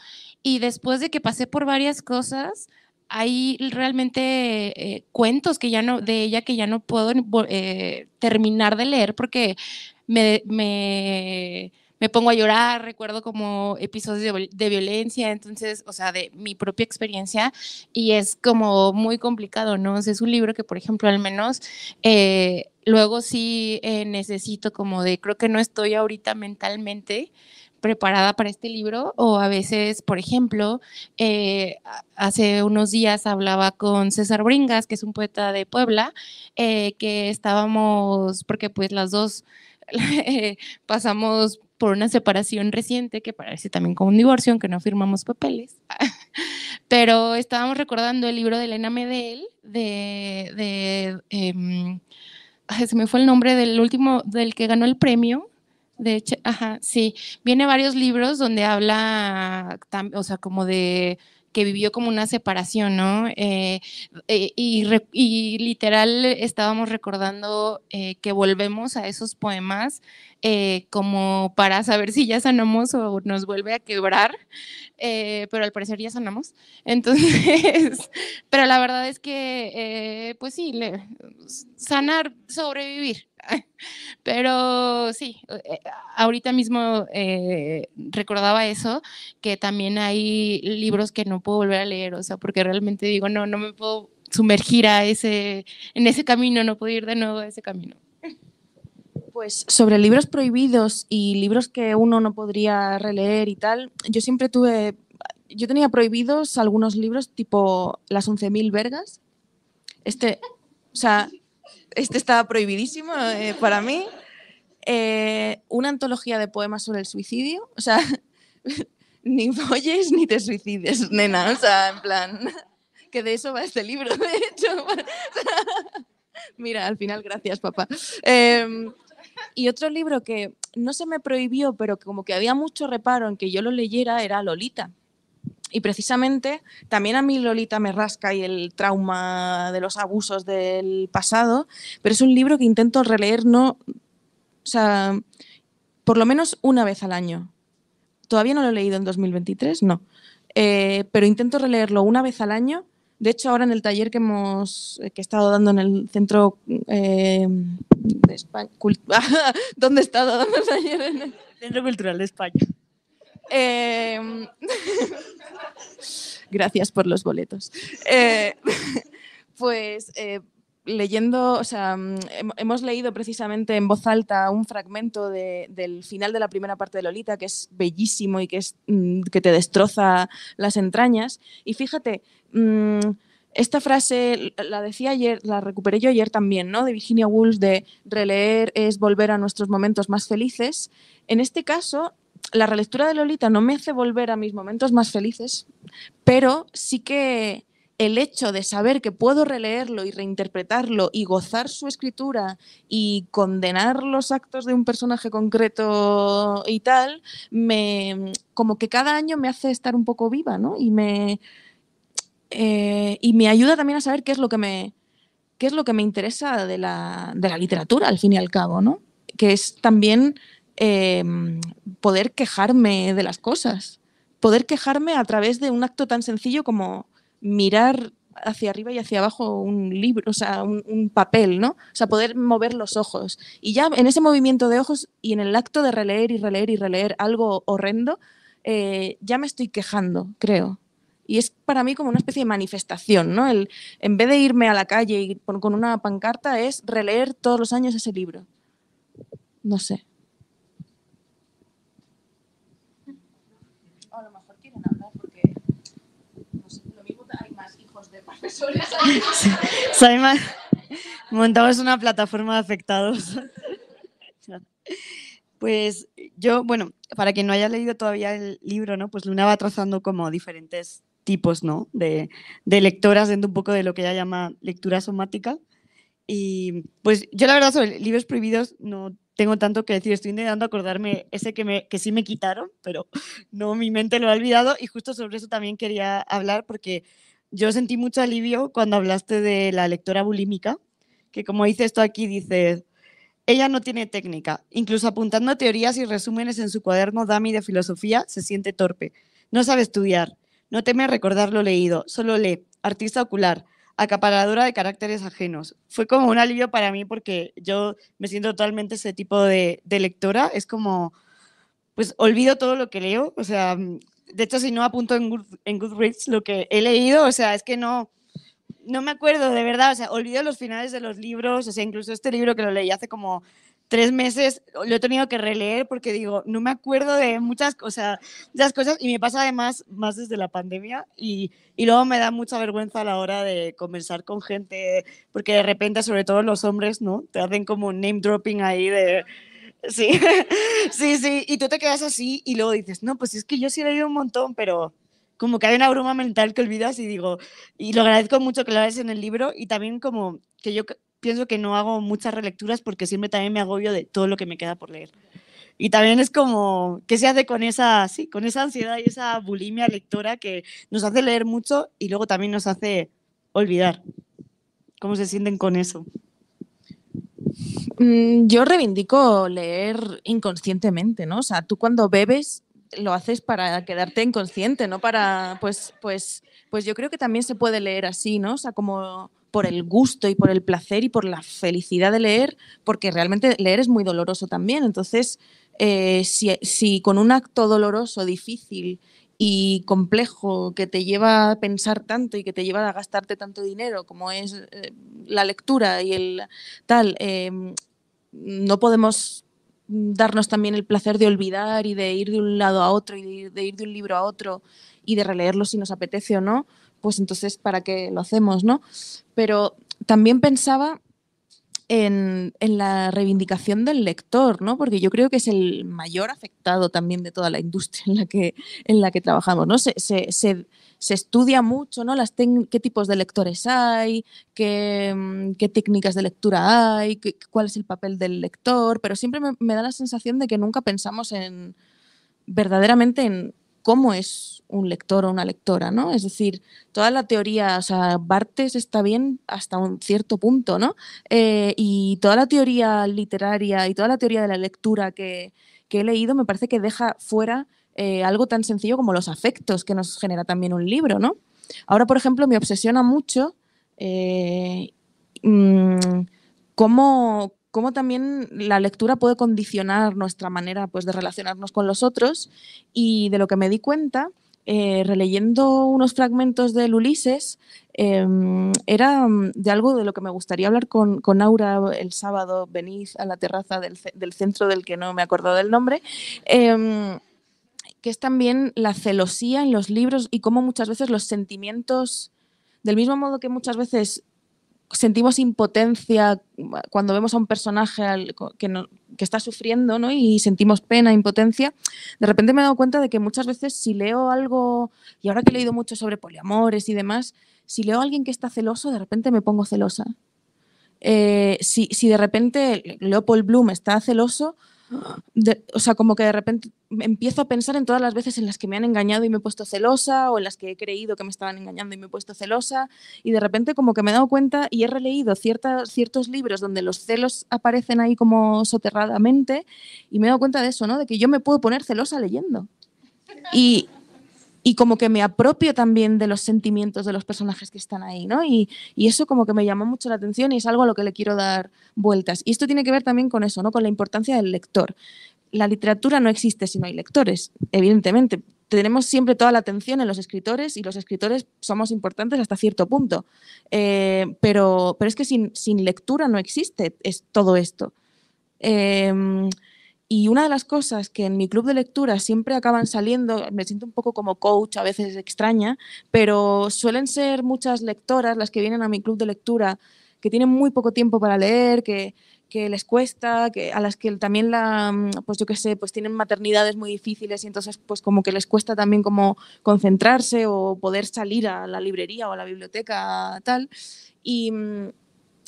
y después de que pasé por varias cosas, hay realmente cuentos de ella que ya no puedo terminar de leer porque me pongo a llorar, recuerdo como episodios de violencia, entonces, o sea, de mi propia experiencia y es como muy complicado, ¿no? O sea, es un libro que, por ejemplo, al menos luego sí necesito como creo que no estoy ahorita mentalmente preparada para este libro o a veces, por ejemplo, hace unos días hablaba con César Bringas, que es un poeta de Puebla, que estábamos, porque pues las dos pasamos por una separación reciente que parece también como un divorcio, aunque no firmamos papeles. Pero estábamos recordando el libro de Elena Medel, se me fue el nombre del último, del que ganó el premio. De hecho, ajá, sí, viene varios libros donde habla, o sea, como de que vivió como una separación, ¿no? Y literal estábamos recordando que volvemos a esos poemas como para saber si ya sanamos o nos vuelve a quebrar, pero al parecer ya sanamos. Entonces, pero la verdad es que, pues sí, sanar, sobrevivir. Pero sí, ahorita mismo recordaba eso, que también hay libros que no puedo volver a leer, o sea, porque realmente digo, no me puedo sumergir en ese camino, no puedo ir de nuevo a ese camino. Pues sobre libros prohibidos y libros que uno no podría releer y tal, yo tenía prohibidos algunos libros tipo Las 11.000 vergas. O sea, este estaba prohibidísimo para mí. Una antología de poemas sobre el suicidio, o sea, ni folles ni te suicides, nena, o sea, en plan, que de eso va este libro, de hecho. Mira, al final, gracias, papá. Y otro libro que no se me prohibió, pero como que había mucho reparo en que yo lo leyera, era Lolita. Y precisamente también a mí Lolita me rasca y el trauma de los abusos del pasado, pero es un libro que intento releer, o sea, por lo menos una vez al año. Todavía no lo he leído en 2023, no. Pero intento releerlo una vez al año. De hecho, ahora en el taller que he estado dando en el centro de España... ¿Dónde he estado dando el taller? En el Centro Cultural de España. Gracias por los boletos. Pues leyendo, o sea, hemos leído precisamente en voz alta un fragmento del final de la primera parte de Lolita, que es bellísimo y que te destroza las entrañas. Y fíjate, esta frase la decía ayer, la recuperé yo ayer también, ¿no? De Virginia Woolf, de releer es volver a nuestros momentos más felices. En este caso, la relectura de Lolita no me hace volver a mis momentos más felices, pero sí que el hecho de saber que puedo releerlo y reinterpretarlo y gozar su escritura y condenar los actos de un personaje concreto y tal, como que cada año me hace estar un poco viva, ¿no? Y me ayuda también a saber qué es lo que me interesa de la literatura, al fin y al cabo, ¿no? Que es también poder quejarme de las cosas, poder quejarme a través de un acto tan sencillo como mirar hacia arriba y hacia abajo un libro, o sea, un papel, ¿no? O sea, poder mover los ojos. Y ya en ese movimiento de ojos y en el acto de releer y releer y releer algo horrendo, ya me estoy quejando, creo. Y es para mí como una especie de manifestación, ¿no? En vez de irme a la calle y con una pancarta, es releer todos los años ese libro. No sé. A lo mejor quieren hablar porque no sé, lo mismo hay más hijos de profesores. Sí. Saima, montamos una plataforma de afectados. Pues yo, bueno, para quien no haya leído todavía el libro, ¿no? Pues Luna va trazando como diferentes tipos, ¿no? de lectoras dentro un poco de lo que ella llama lectura somática. Y pues yo la verdad sobre libros prohibidos no tengo tanto que decir, estoy intentando acordarme ese que sí me quitaron, pero no, mi mente lo ha olvidado y justo sobre eso también quería hablar porque yo sentí mucho alivio cuando hablaste de la lectora bulímica, que como dice esto aquí, dice, ella no tiene técnica, incluso apuntando teorías y resúmenes en su cuaderno Dami de filosofía se siente torpe, no sabe estudiar, no teme recordar lo leído, solo lee, artista ocular, acaparadora de caracteres ajenos. Fue como un alivio para mí porque yo me siento totalmente ese tipo de lectora. Es como, pues olvido todo lo que leo. O sea, de hecho, si no apunto en Goodreads lo que he leído, o sea, es que no me acuerdo de verdad. O sea, olvido los finales de los libros. O sea, incluso este libro que lo leí hace como 3 meses, lo he tenido que releer porque digo, no me acuerdo de muchas cosas y me pasa además más desde la pandemia y luego me da mucha vergüenza a la hora de conversar con gente porque de repente, sobre todo los hombres, ¿no? Te hacen como un name dropping ahí Sí, sí, sí, y tú te quedas así y luego dices, no, pues es que yo sí he leído un montón, pero como que hay una bruma mental que olvidas y digo, y lo agradezco mucho que lo hagas en el libro y también como que yo pienso que no hago muchas relecturas porque siempre también me agobio de todo lo que me queda por leer. Y también es como, ¿qué se hace con esa, sí, con esa ansiedad y esa bulimia lectora que nos hace leer mucho y luego también nos hace olvidar? ¿Cómo se sienten con eso? Yo reivindico leer inconscientemente, ¿no? O sea, tú cuando bebes lo haces para quedarte inconsciente, no para, pues yo creo que también se puede leer así, ¿no? O sea, como por el gusto y por el placer y por la felicidad de leer, porque realmente leer es muy doloroso también. Entonces, si con un acto doloroso, difícil y complejo que te lleva a pensar tanto y que te lleva a gastarte tanto dinero como es la lectura y el tal, no podemos darnos también el placer de olvidar y de ir de un lado a otro y de ir de un libro a otro y de releerlo si nos apetece o no, pues entonces ¿para qué lo hacemos, no? Pero también pensaba en la reivindicación del lector, ¿no? Porque yo creo que es el mayor afectado también de toda la industria en la que trabajamos, ¿no? Se estudia mucho, ¿no? Qué tipos de lectores hay, qué técnicas de lectura hay, cuál es el papel del lector, pero siempre me da la sensación de que nunca pensamos verdaderamente en cómo es un lector o una lectora, ¿no? Es decir, toda la teoría, o sea, Barthes está bien hasta un cierto punto, ¿no? Y toda la teoría literaria y toda la teoría de la lectura que he leído me parece que deja fuera algo tan sencillo como los afectos que nos genera también un libro, ¿no? Ahora, por ejemplo, me obsesiona mucho cómo también la lectura puede condicionar nuestra manera pues, de relacionarnos con los otros y de lo que me di cuenta releyendo unos fragmentos del Ulises era de algo de lo que me gustaría hablar con Aura el sábado. Venid a la terraza del centro del que no me he acordado del nombre, que es también la celosía en los libros y cómo muchas veces los sentimientos, del mismo modo que muchas veces sentimos impotencia cuando vemos a un personaje que está sufriendo, ¿no? Y sentimos pena, impotencia. De repente me he dado cuenta de que muchas veces si leo algo, y ahora que he leído mucho sobre poliamores y demás, si leo a alguien que está celoso, de repente me pongo celosa. Si de repente Leopold Bloom está celoso, o sea, como que de repente empiezo a pensar en todas las veces en las que me han engañado y me he puesto celosa, o en las que he creído que me estaban engañando y me he puesto celosa, y de repente como que me he dado cuenta y he releído ciertos libros donde los celos aparecen ahí como soterradamente, y me he dado cuenta de eso, ¿no? De que yo me puedo poner celosa leyendo. Y como que me apropio también de los sentimientos de los personajes que están ahí, ¿no? Y eso como que me llamó mucho la atención y es algo a lo que le quiero dar vueltas. Y esto tiene que ver también con eso, ¿no? Con la importancia del lector. La literatura no existe si no hay lectores, evidentemente. Tenemos siempre toda la atención en los escritores y los escritores somos importantes hasta cierto punto. Pero es que sin lectura no existe todo esto. Y una de las cosas que en mi club de lectura siempre acaban saliendo, me siento un poco como coach, a veces extraña, pero suelen ser muchas lectoras las que vienen a mi club de lectura que tienen muy poco tiempo para leer, que les cuesta, a las que también pues yo qué sé, pues tienen maternidades muy difíciles y entonces pues como que les cuesta también como concentrarse o poder salir a la librería o a la biblioteca tal. Y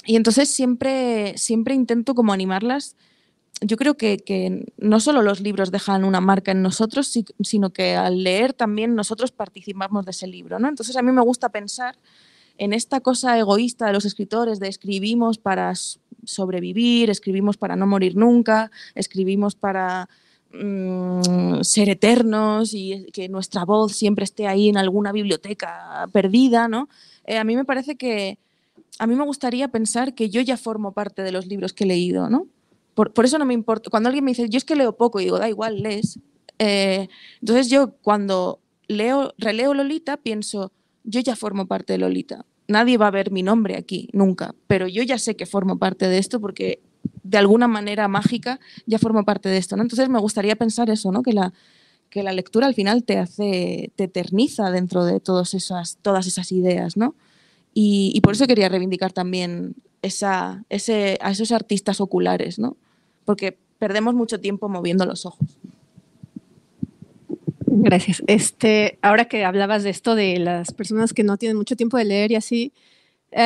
entonces siempre intento como animarlas. Yo creo que no solo los libros dejan una marca en nosotros, sino que al leer también nosotros participamos de ese libro, ¿no? Entonces a mí me gusta pensar en esta cosa egoísta de los escritores, de escribimos para sobrevivir, escribimos para no morir nunca, escribimos para ser eternos y que nuestra voz siempre esté ahí en alguna biblioteca perdida, ¿no? A mí me parece que, a mí me gustaría pensar que yo ya formo parte de los libros que he leído, ¿no? Por eso no me importa. Cuando alguien me dice, yo es que leo poco, y digo, da igual, lees. Entonces yo cuando releo Lolita, pienso, yo ya formo parte de Lolita. Nadie va a ver mi nombre aquí, nunca, pero yo ya sé que formo parte de esto porque de alguna manera mágica ya formo parte de esto, ¿no? Entonces me gustaría pensar eso, ¿no? Que la lectura al final te eterniza dentro de todas esas ideas, ¿no? Y por eso quería reivindicar también a esos artistas oculares, ¿no? Porque perdemos mucho tiempo moviendo los ojos. Gracias. Ahora que hablabas de esto de las personas que no tienen mucho tiempo de leer y así,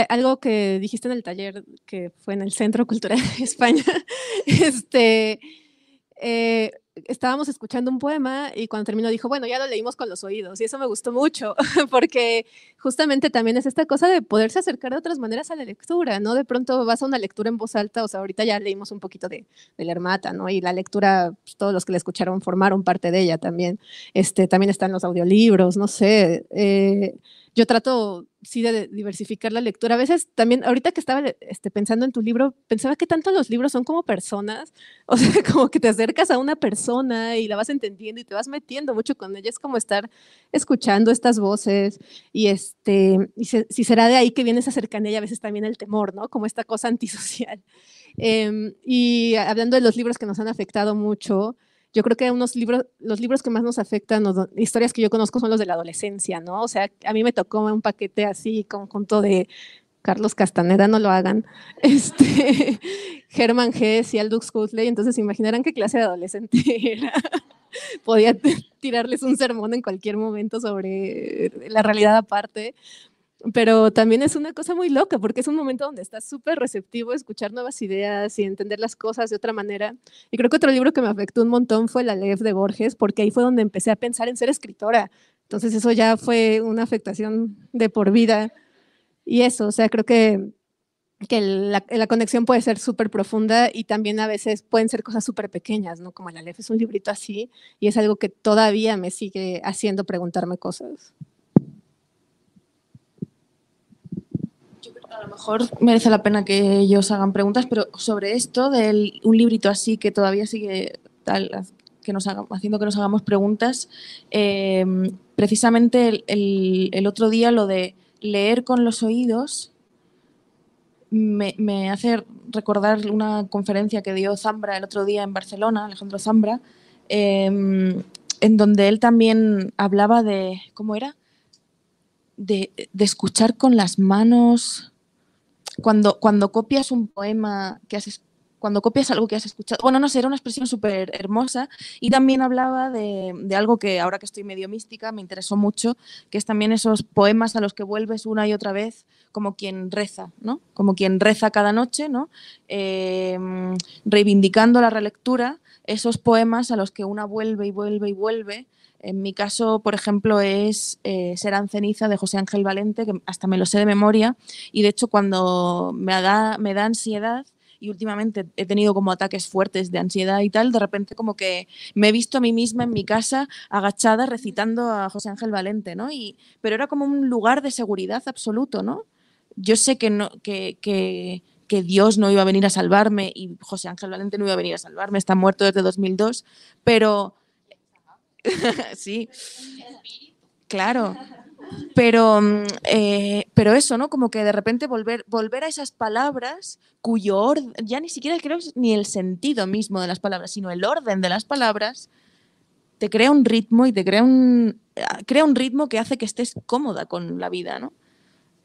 algo que dijiste en el taller que fue en el Centro Cultural de España, estábamos escuchando un poema y cuando terminó dijo, bueno, ya lo leímos con los oídos y eso me gustó mucho porque justamente también es esta cosa de poderse acercar de otras maneras a la lectura, ¿no? De pronto vas a una lectura en voz alta, o sea, ahorita ya leímos un poquito de Lermata, ¿no? Y la lectura, pues, todos los que la escucharon formaron parte de ella también. También están los audiolibros, no sé. Yo trato, sí, de diversificar la lectura. A veces también, ahorita que estaba pensando en tu libro, pensaba que tanto los libros son como personas, o sea, como que te acercas a una persona y la vas entendiendo y te vas metiendo mucho con ella. Es como estar escuchando estas voces y, si será de ahí que viene esa cercanía y a veces también el temor, ¿no? Como esta cosa antisocial. Y hablando de los libros que nos han afectado mucho, yo creo que los libros que más nos afectan, historias que yo conozco son los de la adolescencia, ¿no? O sea, a mí me tocó un paquete así, conjunto de Carlos Castaneda, no lo hagan, Hermann Hesse y Aldous Huxley, entonces imaginarán qué clase de adolescente era. Podía tirarles un sermón en cualquier momento sobre la realidad aparte. Pero también es una cosa muy loca porque es un momento donde estás súper receptivo a escuchar nuevas ideas y entender las cosas de otra manera. Y creo que otro libro que me afectó un montón fue La Aleph de Borges, porque ahí fue donde empecé a pensar en ser escritora. Entonces eso ya fue una afectación de por vida. Y eso, o sea, creo que la conexión puede ser súper profunda y también a veces pueden ser cosas súper pequeñas, ¿no? Como La Aleph es un librito así y es algo que todavía me sigue haciendo preguntarme cosas. A lo mejor merece la pena que ellos hagan preguntas, pero sobre esto de un librito así que todavía sigue haciendo que nos hagamos preguntas, precisamente el otro día lo de leer con los oídos me hace recordar una conferencia que dio Zambra el otro día en Barcelona, Alejandro Zambra, en donde él también hablaba de, ¿cómo era? De escuchar con las manos. Cuando copias un poema cuando copias algo que has escuchado, bueno, no sé, era una expresión súper hermosa y también hablaba de algo que ahora que estoy medio mística me interesó mucho, que es también esos poemas a los que vuelves una y otra vez como quien reza, ¿no? Como quien reza cada noche, ¿no? Reivindicando la relectura, esos poemas a los que una vuelve y vuelve y vuelve. En mi caso, por ejemplo, es Serán ceniza de José Ángel Valente, que hasta me lo sé de memoria, y de hecho cuando me da ansiedad, y últimamente he tenido como ataques fuertes de ansiedad y tal, de repente como que me he visto a mí misma en mi casa agachada recitando a José Ángel Valente, ¿no? Pero era como un lugar de seguridad absoluto, ¿no? Yo sé que Dios no iba a venir a salvarme y José Ángel Valente no iba a venir a salvarme, está muerto desde 2002, pero... sí, claro, pero eso, ¿no? Como que de repente volver a esas palabras cuyo orden, ya ni siquiera creo ni el sentido mismo de las palabras, sino el orden de las palabras, te crea un ritmo y te crea un ritmo que hace que estés cómoda con la vida, ¿no?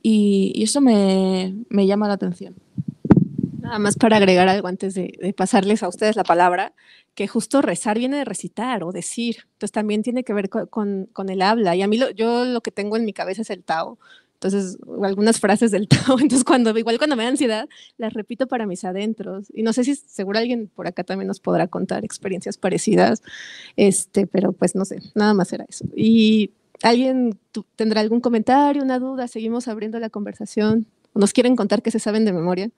Y eso me llama la atención. Nada más para agregar algo antes de pasarles a ustedes la palabra, que justo rezar viene de recitar o decir, entonces también tiene que ver con el habla. Y a mí yo lo que tengo en mi cabeza es el Tao, entonces algunas frases del Tao, entonces cuando me da ansiedad, las repito para mis adentros. Y no sé si seguro alguien por acá también nos podrá contar experiencias parecidas, pero pues no sé, nada más era eso. Y ¿alguien tendrá algún comentario, una duda? Seguimos abriendo la conversación. ¿Nos quieren contar qué se saben de memoria?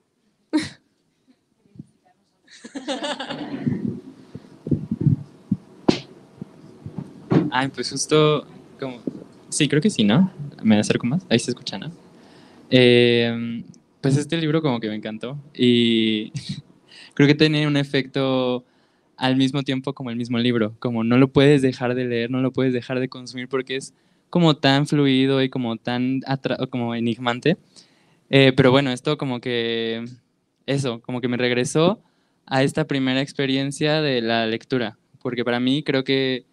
Ay, pues justo como... Sí, creo que sí, ¿no? Me acerco más. Ahí se escucha, ¿no? Pues este libro como que me encantó y creo que tiene un efecto al mismo tiempo como el mismo libro. Como no lo puedes dejar de leer, no lo puedes dejar de consumir porque es como tan fluido y como tan como enigmante. Pero bueno, esto como que... Eso, como que me regresó a esta primera experiencia de la lectura. Porque para mí creo que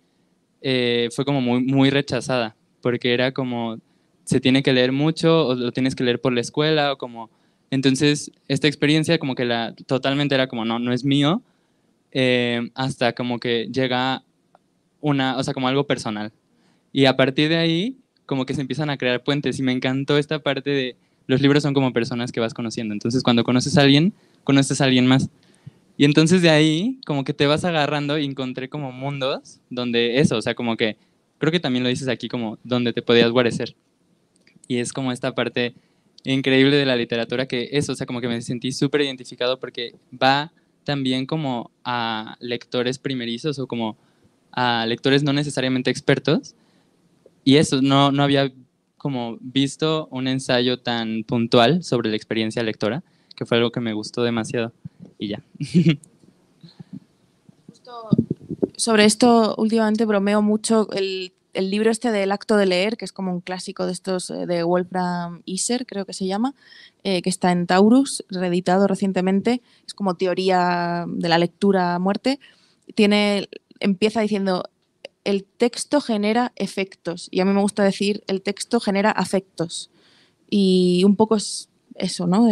fue como muy, muy rechazada, porque era como, se tiene que leer mucho, o lo tienes que leer por la escuela, o como, entonces esta experiencia como que totalmente era como, no, no es mío, hasta como que llega o sea, como algo personal. Y a partir de ahí, como que se empiezan a crear puentes. Y me encantó esta parte de los libros son como personas que vas conociendo. Entonces, cuando conoces a alguien más. Y entonces de ahí, como que te vas agarrando y encontré como mundos donde eso, o sea, como que, creo que también lo dices aquí, como donde te podías guarecer. Y es como esta parte increíble de la literatura que eso, o sea, como que me sentí súper identificado porque va también como a lectores primerizos o como a lectores no necesariamente expertos. Y eso, no había como visto un ensayo tan puntual sobre la experiencia lectora, que fue algo que me gustó demasiado. Y ya. Justo sobre esto últimamente bromeo mucho el libro este del acto de leer, que es como un clásico de estos de Wolfram Iser, creo que se llama, que está en Taurus, reeditado recientemente, es como teoría de la lectura a muerte. Empieza diciendo, el texto genera efectos, y a mí me gusta decir, el texto genera afectos. Y un poco es eso, ¿no?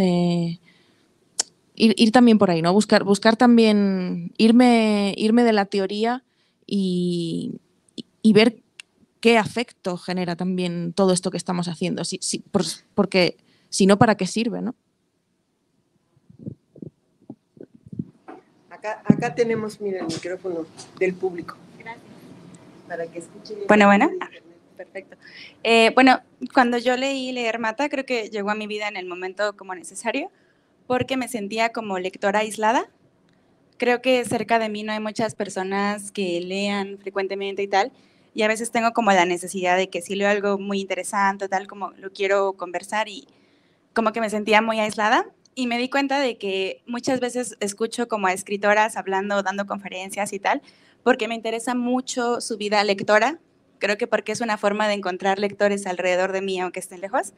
Ir también por ahí, ¿no? Buscar también, irme de la teoría y ver qué afecto genera también todo esto que estamos haciendo. Porque si no, ¿para qué sirve, no? Acá tenemos, mira, el micrófono del público. Gracias. Para que escuchen. Bueno. Perfecto. Bueno, cuando yo leí Leer Mata, creo que llegó a mi vida en el momento como necesario, porque me sentía como lectora aislada. Creo que cerca de mí no hay muchas personas que lean frecuentemente y tal, y a veces tengo como la necesidad de que si leo algo muy interesante, tal, como lo quiero conversar, y como que me sentía muy aislada. Y me di cuenta de que muchas veces escucho como a escritoras hablando, dando conferencias y tal, porque me interesa mucho su vida lectora. Creo que porque es una forma de encontrar lectores alrededor de mí, aunque estén lejos.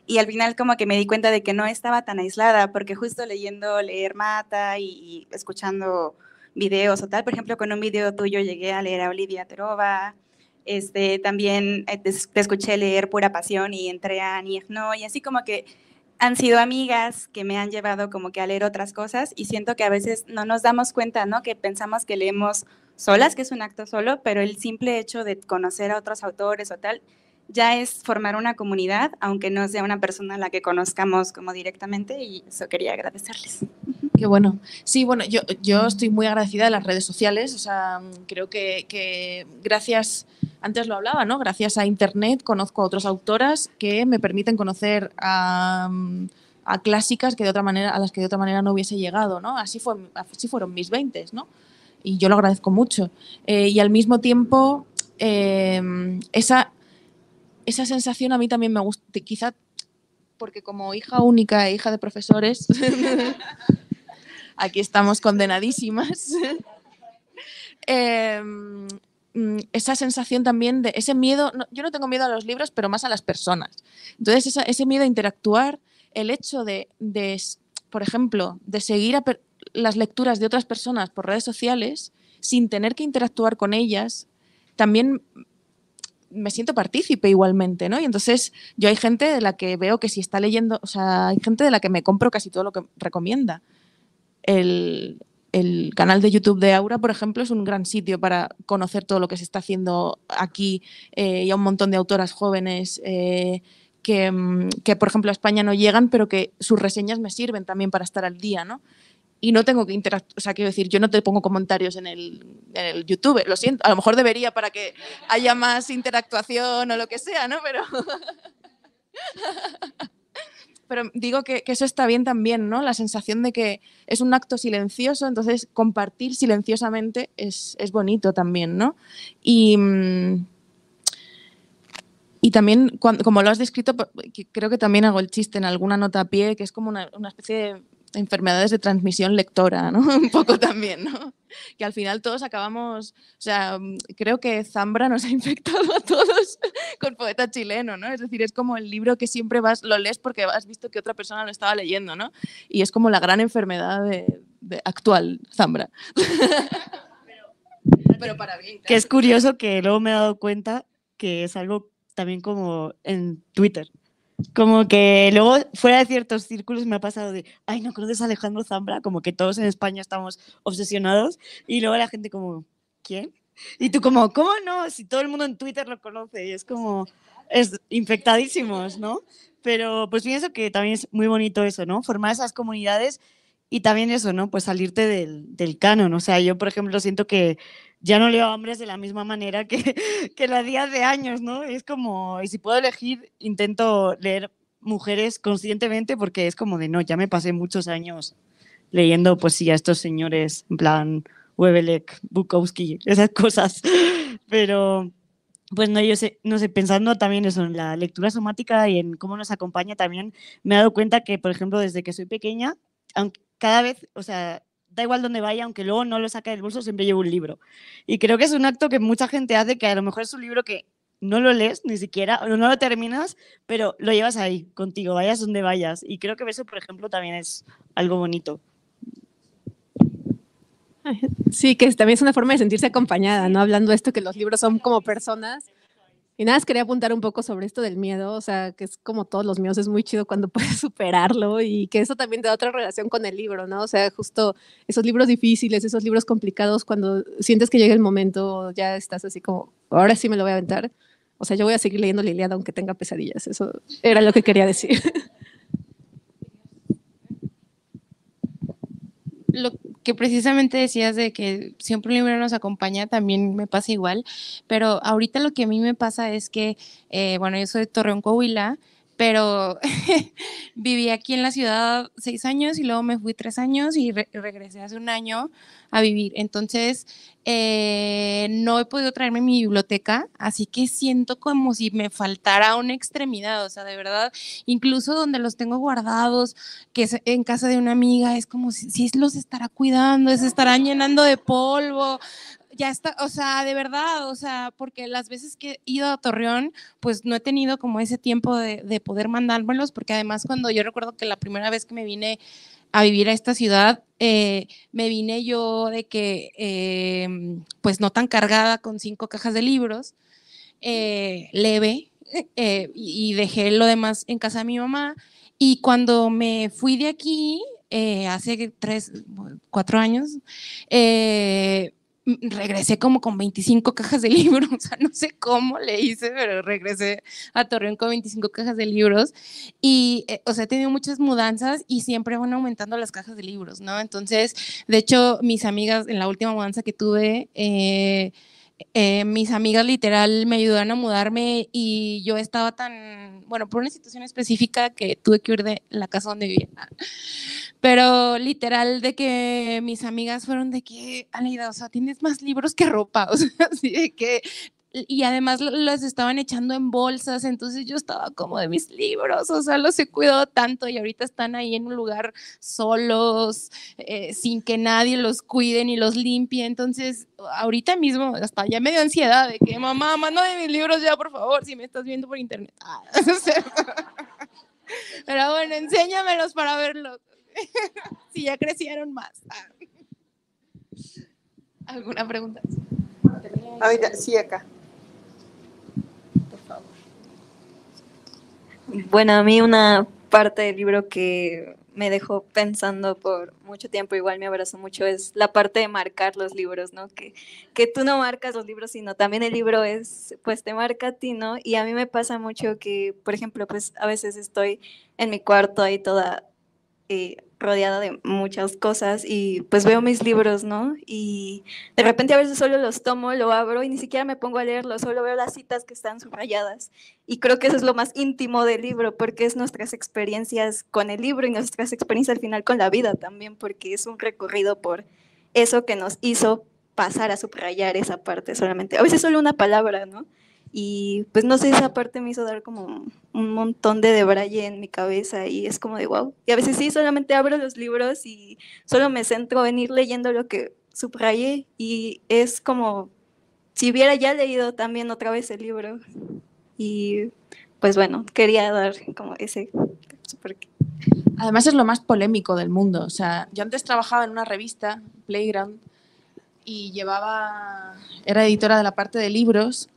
Y al final como que me di cuenta de que no estaba tan aislada, porque justo leyendo Leer Mata y escuchando videos o tal, por ejemplo, con un video tuyo llegué a leer a Olivia Terova, también te escuché leer Pura Pasión y entré a Annie Ernaux, y así como que han sido amigas que me han llevado como que a leer otras cosas, y siento que a veces no nos damos cuenta, ¿no? Que pensamos que leemos solas, que es un acto solo, pero el simple hecho de conocer a otros autores o tal, ya es formar una comunidad, aunque no sea una persona a la que conozcamos como directamente, y eso quería agradecerles. Qué bueno. Sí, bueno, yo estoy muy agradecida de las redes sociales, o sea, creo que gracias, antes lo hablaba, ¿no? Gracias a Internet conozco a otras autoras que me permiten conocer a clásicas que de otra manera, a las que de otra manera no hubiese llegado, ¿no? Así fueron mis 20s, ¿no? Y yo lo agradezco mucho. Y al mismo tiempo, esa sensación a mí también me gusta, quizá porque como hija única e hija de profesores, aquí estamos condenadísimas, esa sensación también de ese miedo, yo no tengo miedo a los libros, pero más a las personas. Entonces, ese miedo a interactuar, el hecho de por ejemplo, de seguir las lecturas de otras personas por redes sociales sin tener que interactuar con ellas, también me siento partícipe igualmente, ¿no? Y entonces yo hay gente de la que veo que si está leyendo, o sea, hay gente de la que me compro casi todo lo que recomienda. El canal de YouTube de Aura, por ejemplo, es un gran sitio para conocer todo lo que se está haciendo aquí y a un montón de autoras jóvenes que, por ejemplo, a España no llegan, pero que sus reseñas me sirven también para estar al día, ¿no? Y no tengo que interactuar, o sea, quiero decir, yo no te pongo comentarios en el YouTube, lo siento, a lo mejor debería para que haya más interactuación o lo que sea, ¿no? Pero digo que eso está bien también, ¿no? La sensación de que es un acto silencioso, entonces compartir silenciosamente es bonito también, ¿no? Y también, como lo has descrito, creo que también hago el chiste en alguna nota a pie, que es como una especie de enfermedades de transmisión lectora, ¿no? Un poco también, ¿no? Que al final todos acabamos, o sea, creo que Zambra nos ha infectado a todos con poeta chileno, ¿no? Es decir, es como el libro que siempre lo lees porque has visto que otra persona lo estaba leyendo, ¿no? Y es como la gran enfermedad actual, Zambra. Pero para bien. Claro. Que es curioso que luego me he dado cuenta que es algo también como en Twitter. Como que luego, fuera de ciertos círculos, me ha pasado de, ay, ¿no conoces a Alejandro Zambra? Como que todos en España estamos obsesionados y luego la gente como, ¿quién? Y tú como, ¿cómo no? Si todo el mundo en Twitter lo conoce y es como, es infectadísimos, ¿no? Pero pues pienso que también es muy bonito eso, ¿no? Formar esas comunidades y también eso, ¿no? Pues salirte del canon. O sea, yo, por ejemplo, siento que ya no leo a hombres de la misma manera que lo hacía hace años, ¿no? Es como, y si puedo elegir, intento leer mujeres conscientemente porque es como de, no, ya me pasé muchos años leyendo, pues sí, a estos señores, en plan, Webelek, Bukowski, esas cosas. Pero, pues no, yo sé, no sé, pensando también eso en la lectura somática y en cómo nos acompaña también, me he dado cuenta que, por ejemplo, desde que soy pequeña, aunque cada vez, o sea, da igual donde vaya, aunque luego no lo saque del bolso, siempre llevo un libro. Y creo que es un acto que mucha gente hace, que a lo mejor es un libro que no lo lees ni siquiera, o no lo terminas, pero lo llevas ahí contigo, vayas donde vayas. Y creo que eso, por ejemplo, también es algo bonito. Sí, que también es una forma de sentirse acompañada, ¿no? Hablando de esto, que los libros son como personas. Y nada más quería apuntar un poco sobre esto del miedo, o sea, que es como todos los miedos, es muy chido cuando puedes superarlo y que eso también te da otra relación con el libro, ¿no? O sea, justo esos libros difíciles, esos libros complicados, cuando sientes que llega el momento, ya estás así como, ahora sí me lo voy a aventar. O sea, yo voy a seguir leyendo la Ilíada aunque tenga pesadillas, eso era lo que quería decir. Lo que precisamente decías de que siempre un libro nos acompaña, también me pasa igual, pero ahorita lo que a mí me pasa es que, bueno, yo soy de Torreón, Coahuila, pero viví aquí en la ciudad 6 años y luego me fui 3 años y regresé hace un año a vivir. Entonces, no he podido traerme mi biblioteca, así que siento como si me faltara una extremidad, o sea, de verdad, incluso donde los tengo guardados, que es en casa de una amiga, es como si los estará cuidando, se estarán llenando de polvo. Ya está, o sea, de verdad, o sea, porque las veces que he ido a Torreón, pues no he tenido como ese tiempo de poder mandármelos, porque además cuando yo recuerdo que la primera vez que me vine a vivir a esta ciudad, me vine yo de que, pues no tan cargada con 5 cajas de libros, leve, y dejé lo demás en casa de mi mamá. Y cuando me fui de aquí, hace 4 años, regresé como con 25 cajas de libros, o sea, no sé cómo le hice, pero regresé a Torreón con 25 cajas de libros y, o sea, he tenido muchas mudanzas y siempre van aumentando las cajas de libros, ¿no? Entonces, de hecho, mis amigas, en la última mudanza que tuve, mis amigas literal me ayudaron a mudarme y yo estaba tan, bueno, por una situación específica que tuve que ir de la casa donde vivía. Pero literal de que mis amigas fueron de que, Aleida, o sea, tienes más libros que ropa, o sea, así de que, y además los estaban echando en bolsas, entonces yo estaba como de mis libros, o sea, los he cuidado tanto y ahorita están ahí en un lugar solos, sin que nadie los cuide ni los limpie, entonces ahorita mismo hasta ya me dio ansiedad de que, mamá, mándame mis libros ya, por favor, si me estás viendo por internet. Pero bueno, enséñamelos para verlos. Si ya crecieron más. ¿Alguna pregunta? Ahorita, sí, acá. Por favor. Bueno, a mí una parte del libro que me dejó pensando por mucho tiempo, igual me abrazó mucho, es la parte de marcar los libros, ¿no? Que tú no marcas los libros, sino también el libro es, pues te marca a ti, ¿no? Y a mí me pasa mucho que, por ejemplo, pues a veces estoy en mi cuarto ahí toda rodeada de muchas cosas y pues veo mis libros, ¿no? Y de repente a veces solo los tomo, lo abro y ni siquiera me pongo a leerlos, solo veo las citas que están subrayadas. Y creo que eso es lo más íntimo del libro, porque es nuestras experiencias con el libro y nuestras experiencias al final con la vida también, porque es un recorrido por eso que nos hizo pasar a subrayar esa parte solamente. A veces solo una palabra, ¿no? Y pues no sé, esa parte me hizo dar como un montón de debraye en mi cabeza y es como de wow. Y a veces sí, solamente abro los libros y solo me centro en ir leyendo lo que subrayé y es como si hubiera ya leído también otra vez el libro. Y pues bueno, quería dar como ese super. Además es lo más polémico del mundo. O sea, yo antes trabajaba en una revista, Playground, y era editora de la parte de libros,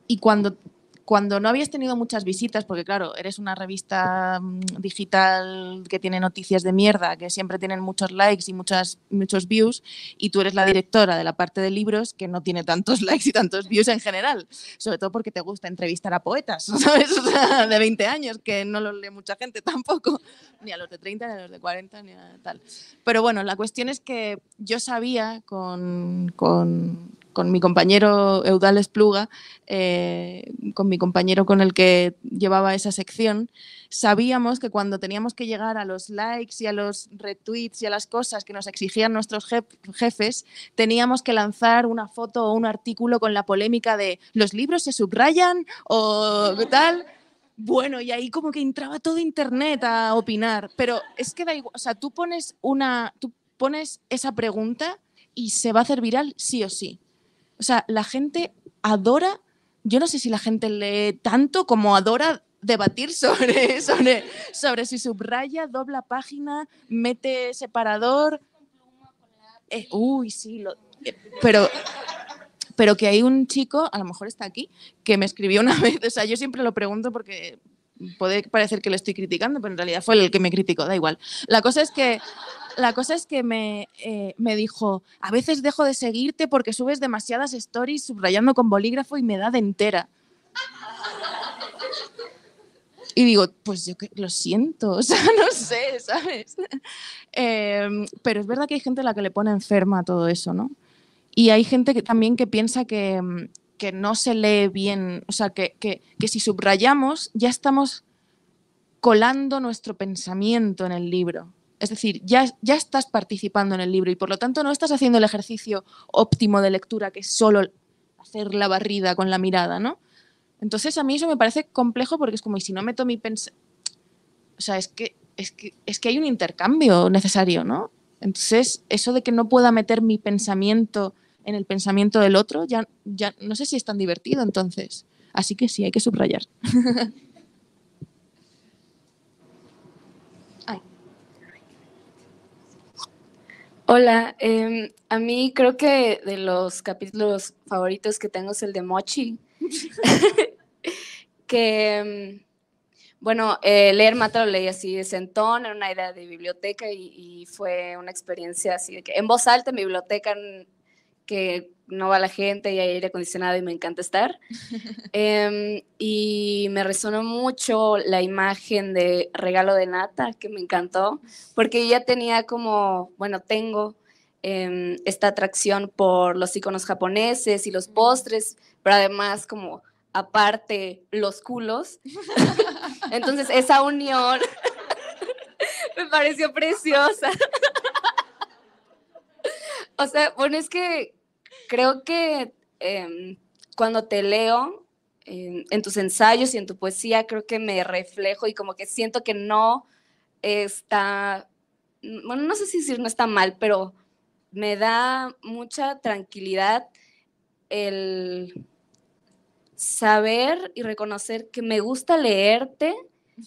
y cuando cuando no habías tenido muchas visitas, porque claro, eres una revista digital que tiene noticias de mierda, que siempre tienen muchos likes y muchos views, y tú eres la directora de la parte de libros que no tiene tantos likes y tantos views en general, sobre todo porque te gusta entrevistar a poetas, ¿sabes? O sea, de 20 años, que no los lee mucha gente tampoco, ni a los de 30, ni a los de 40, ni a tal. Pero bueno, la cuestión es que yo sabía con mi compañero Eudal Espluga, con mi compañero con el que llevaba esa sección, sabíamos que cuando teníamos que llegar a los likes y a los retweets y a las cosas que nos exigían nuestros jefes, teníamos que lanzar una foto o un artículo con la polémica de ¿los libros se subrayan? O tal. Bueno, y ahí como que entraba todo internet a opinar, pero es que da igual, o sea, tú pones esa pregunta y se va a hacer viral sí o sí. O sea, la gente adora, yo no sé si la gente lee tanto como adora debatir sobre si subraya, dobla página, mete separador. Uy, sí, pero que hay un chico, a lo mejor está aquí, que me escribió una vez, o sea, yo siempre lo pregunto porque puede parecer que le estoy criticando, pero en realidad fue el que me criticó, da igual. La cosa es que me dijo, a veces dejo de seguirte porque subes demasiadas stories subrayando con bolígrafo y me da de entera. Y digo, pues yo lo siento, o sea, no sé, ¿sabes? Pero es verdad que hay gente a la que le pone enferma todo eso, ¿no? Y hay gente también que piensa que no se lee bien, o sea, que si subrayamos ya estamos colando nuestro pensamiento en el libro. Es decir, ya estás participando en el libro y por lo tanto no estás haciendo el ejercicio óptimo de lectura que es solo hacer la barrida con la mirada, ¿no? Entonces a mí eso me parece complejo porque es como, ¿y si no meto mi pensamiento? O sea, es que hay un intercambio necesario, ¿no? Entonces, eso de que no pueda meter mi pensamiento en el pensamiento del otro, ya no sé si es tan divertido entonces. Así que sí, hay que subrayar. Hola, a mí creo que de los capítulos favoritos que tengo es el de Mochi, que, bueno, leer Mata lo leí así de sentón, en una idea de biblioteca y fue una experiencia así de que en voz alta en mi biblioteca que no va la gente y hay aire acondicionado y me encanta estar. Y me resonó mucho la imagen de Regalo de Nata, que me encantó, porque ya tenía como, bueno, tengo esta atracción por los iconos japoneses y los postres, pero además como aparte los culos. Entonces esa unión me pareció preciosa. O sea, bueno, es que creo que cuando te leo en tus ensayos y en tu poesía, creo que me reflejo y como que siento que no está, bueno, no sé si decir no está mal, pero me da mucha tranquilidad el saber y reconocer que me gusta leerte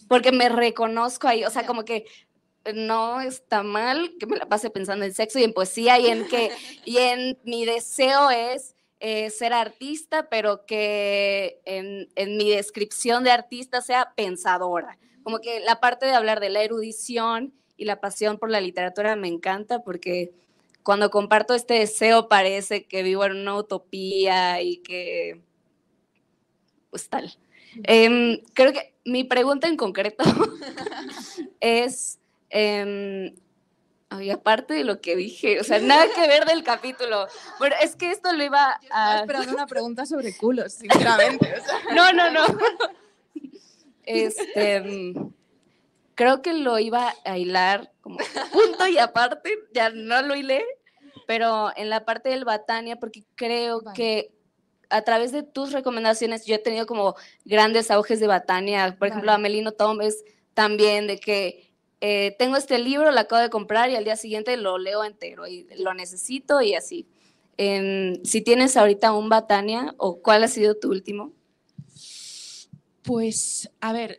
porque me reconozco ahí, o sea, como que no está mal que me la pase pensando en sexo y en poesía y en mi deseo es ser artista, pero que en mi descripción de artista sea pensadora. Como que la parte de hablar de la erudición y la pasión por la literatura me encanta porque cuando comparto este deseo parece que vivo en una utopía y que pues tal. Creo que mi pregunta en concreto es ay, aparte de lo que dije, o sea, nada que ver del capítulo. Bueno, es que esto lo iba a... Yo estaba esperando una pregunta sobre culos, sinceramente. O sea. No. Creo que lo iba a hilar como punto y aparte, ya no lo hilé, pero en la parte del Batania, porque creo que a través de tus recomendaciones yo he tenido como grandes auges de Batania. Por ejemplo, Amelino Tombes también, de que tengo este libro, lo acabo de comprar y al día siguiente lo leo entero y lo necesito y así. Si tienes ahorita un Batania, ¿o cuál ha sido tu último? Pues, a ver,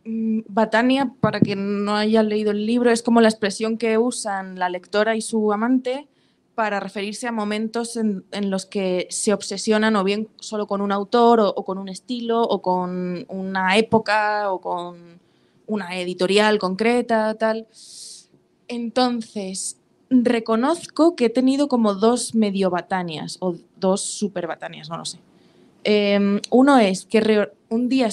Batania, para quien no haya leído el libro, es como la expresión que usan la lectora y su amante para referirse a momentos en los que se obsesionan o bien solo con un autor o con un estilo o con una época o con una editorial concreta, tal. Entonces, reconozco que he tenido como 2 medio batanias o 2 super batanias, no lo sé. Uno es que un día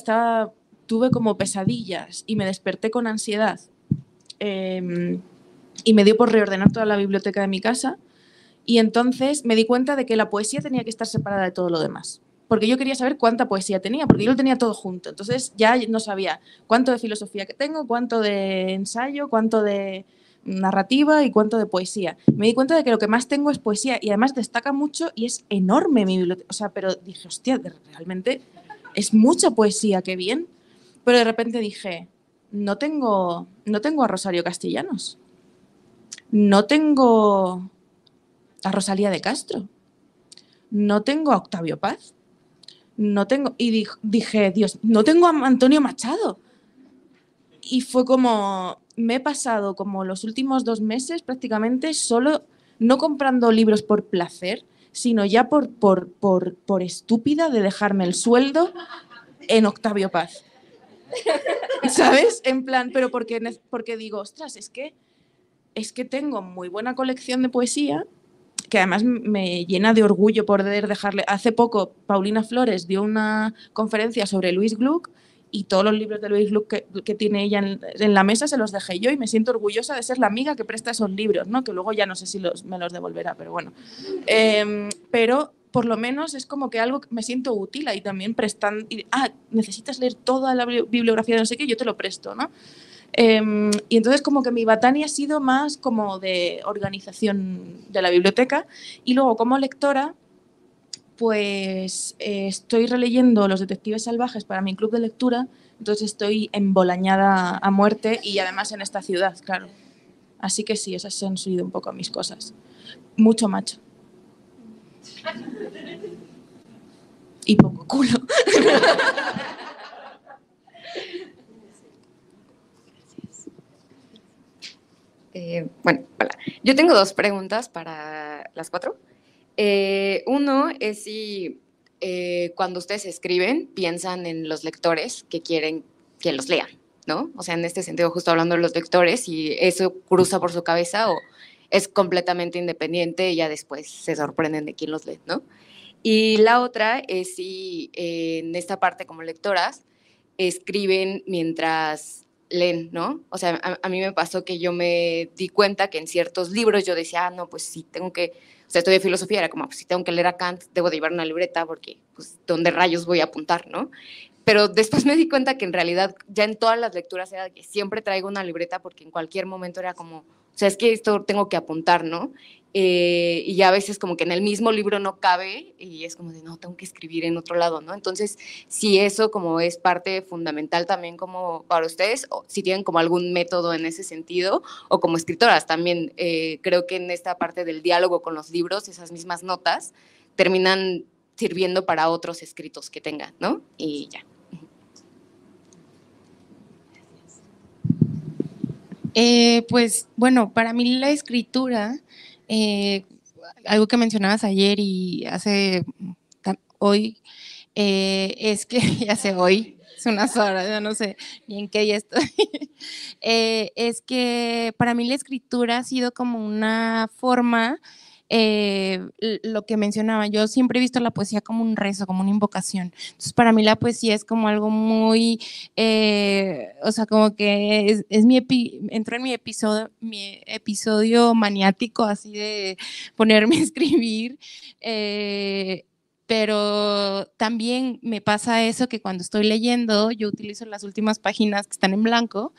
tuve como pesadillas y me desperté con ansiedad y me dio por reordenar toda la biblioteca de mi casa. Y entonces me di cuenta de que la poesía tenía que estar separada de todo lo demás. Porque yo quería saber cuánta poesía tenía, porque yo lo tenía todo junto. Entonces ya no sabía cuánto de filosofía que tengo, cuánto de ensayo, cuánto de narrativa y cuánto de poesía. Me di cuenta de que lo que más tengo es poesía y además destaca mucho y es enorme mi biblioteca. O sea, pero dije, hostia, realmente es mucha poesía, qué bien. Pero de repente dije, no tengo a Rosario Castellanos. No tengo a Rosalía de Castro, no tengo a Octavio Paz, no tengo, y dije, Dios, no tengo a Antonio Machado. Y fue como, me he pasado como los últimos 2 meses prácticamente solo, no comprando libros por placer, sino ya por estúpida de dejarme el sueldo en Octavio Paz. ¿Sabes? En plan, pero porque digo, ostras, es que tengo muy buena colección de poesía, que además me llena de orgullo poder dejarle. Hace poco Paulina Flores dio una conferencia sobre Louise Gluck y todos los libros de Louise Gluck que tiene ella en la mesa se los dejé yo y me siento orgullosa de ser la amiga que presta esos libros, ¿no? Que luego ya no sé si me los devolverá, pero bueno. Pero por lo menos es como que algo que me siento útil ahí también prestando. Necesitas leer toda la bibliografía de no sé qué, yo te lo presto, ¿no? Y entonces como que mi batania ha sido más como de organización de la biblioteca y luego como lectora pues estoy releyendo Los Detectives Salvajes para mi club de lectura, entonces estoy embolañada a muerte y además en esta ciudad, claro. Así que sí, esas han sido un poco mis cosas. Mucho macho. Y poco culo. Bueno, hola. Yo tengo 2 preguntas para las 4. Uno es si cuando ustedes escriben piensan en los lectores que quieren que los lean, ¿no? O sea, en este sentido, justo hablando de los lectores, y eso cruza por su cabeza o es completamente independiente y ya después se sorprenden de quién los lee, ¿no? Y la otra es si en esta parte como lectoras escriben mientras leen, ¿no? O sea, a mí me pasó que yo me di cuenta que en ciertos libros yo decía, no, pues sí, tengo que, o sea, estudié filosofía, era como, pues si tengo que leer a Kant, debo de llevar una libreta porque, pues, ¿dónde rayos voy a apuntar, no? Pero después me di cuenta que en realidad ya en todas las lecturas era que siempre traigo una libreta porque en cualquier momento era como, o sea, es que esto tengo que apuntar, ¿no? Y ya a veces como que en el mismo libro no cabe y es como de, no, tengo que escribir en otro lado, ¿no? Entonces, si eso como es parte fundamental también como para ustedes, o si tienen como algún método en ese sentido, o como escritoras también, creo que en esta parte del diálogo con los libros, esas mismas notas terminan sirviendo para otros escritos que tengan, ¿no? Y ya. Pues bueno, para mí la escritura, algo que mencionabas ayer y hoy, es que ya sé hoy, es unas horas, ya no sé ni en qué día estoy, es que para mí la escritura ha sido como una forma, lo que mencionaba, yo siempre he visto la poesía como un rezo, como una invocación. Entonces, para mí la poesía es como algo muy, o sea, como que entró en mi episodio maniático, así de ponerme a escribir. Pero también me pasa eso que cuando estoy leyendo, yo utilizo las últimas páginas que están en blanco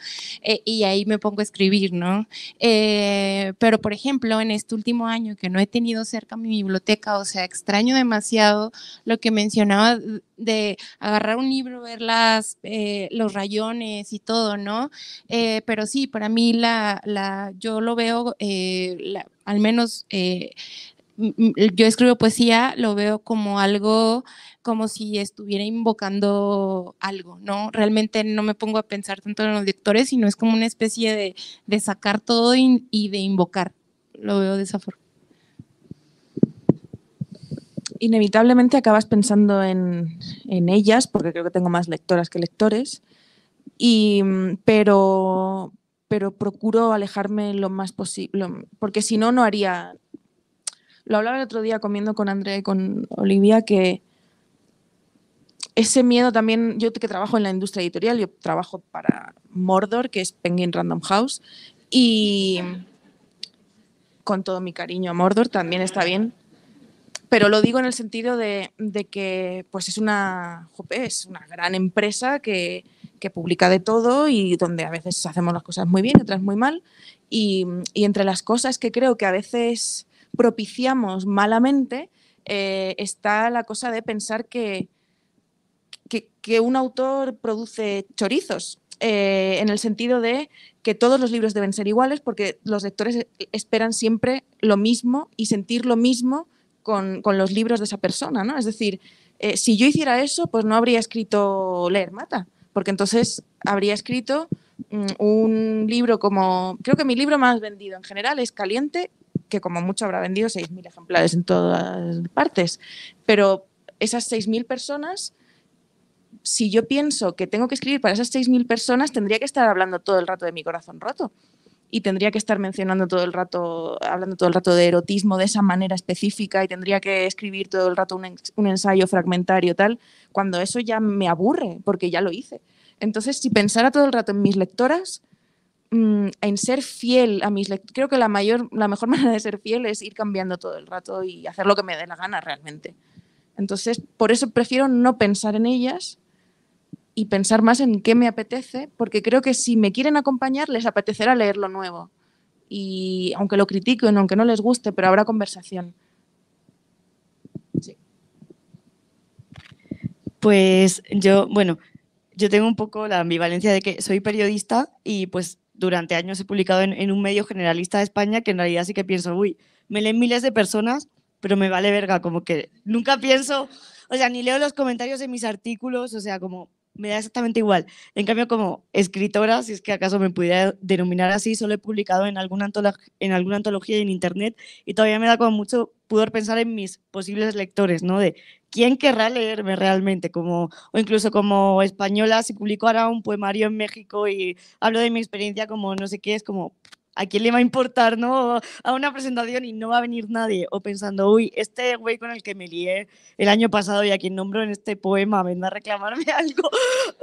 y ahí me pongo a escribir, ¿no? Pero, por ejemplo, en este último año que no he tenido cerca mi biblioteca, o sea, extraño demasiado lo que mencionaba de agarrar un libro, ver los rayones y todo, ¿no? Pero sí, para mí yo lo veo, al menos yo escribo poesía, lo veo como algo, como si estuviera invocando algo, ¿no? Realmente no me pongo a pensar tanto en los lectores, sino es como una especie de sacar todo y de invocar. Lo veo de esa forma. inevitablemente acabas pensando en ellas, porque creo que tengo más lectoras que lectores, pero procuro alejarme lo más posible, porque si no, no haría... Lo hablaba el otro día comiendo con Andrea y con Olivia, que ese miedo también, yo que trabajo en la industria editorial, yo trabajo para Mordor, que es Penguin Random House, y con todo mi cariño a Mordor, también está bien, pero lo digo en el sentido de que pues es una gran empresa que publica de todo y donde a veces hacemos las cosas muy bien, otras muy mal, y entre las cosas que creo que a veces propiciamos malamente está la cosa de pensar que un autor produce chorizos, en el sentido de que todos los libros deben ser iguales porque los lectores esperan siempre lo mismo y sentir lo mismo con los libros de esa persona, ¿no? Es decir, si yo hiciera eso, pues no habría escrito Leer Mata, porque entonces habría escrito un libro como... Creo que mi libro más vendido en general es Caliente, que como mucho habrá vendido 6.000 ejemplares en todas partes, pero esas 6.000 personas... Si yo pienso que tengo que escribir para esas 6.000 personas, tendría que estar hablando todo el rato de mi corazón roto y tendría que estar mencionando todo el rato, hablando todo el rato de erotismo de esa manera específica y tendría que escribir todo el rato un ensayo fragmentario tal, cuando eso ya me aburre porque ya lo hice. Entonces, si pensara todo el rato en mis lectoras, en ser fiel a mis lectoras, creo que la mejor manera de ser fiel es ir cambiando todo el rato y hacer lo que me dé la gana realmente. Entonces, por eso prefiero no pensar en ellas y pensar más en qué me apetece, porque creo que si me quieren acompañar les apetecerá leer lo nuevo. Y aunque lo critiquen, aunque no les guste, pero habrá conversación. Sí. Pues yo tengo un poco la ambivalencia de que soy periodista y pues durante años he publicado en un medio generalista de España que en realidad sí que pienso, me leen miles de personas, pero me vale verga, como que nunca pienso, o sea, ni leo los comentarios de mis artículos, o sea, como me da exactamente igual. En cambio, como escritora, si es que acaso me pudiera denominar así, solo he publicado en alguna antología y en internet y todavía me da como mucho pudor pensar en mis posibles lectores, ¿no? De quién querrá leerme realmente, o incluso como española, si publico ahora un poemario en México y hablo de mi experiencia como no sé qué, es como... ¿A quién le va a importar, no? A una presentación y no va a venir nadie. O pensando, este güey con el que me lié el año pasado y a quien nombro en este poema vendrá a reclamarme algo.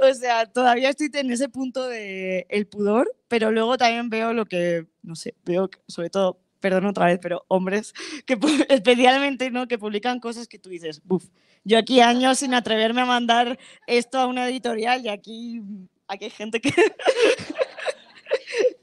O sea, todavía estoy en ese punto del pudor, pero luego también veo lo que, no sé, veo sobre todo, perdón otra vez, pero hombres que especialmente, ¿no? Que publican cosas que tú dices, buf, yo aquí años sin atreverme a mandar esto a una editorial y aquí hay gente que...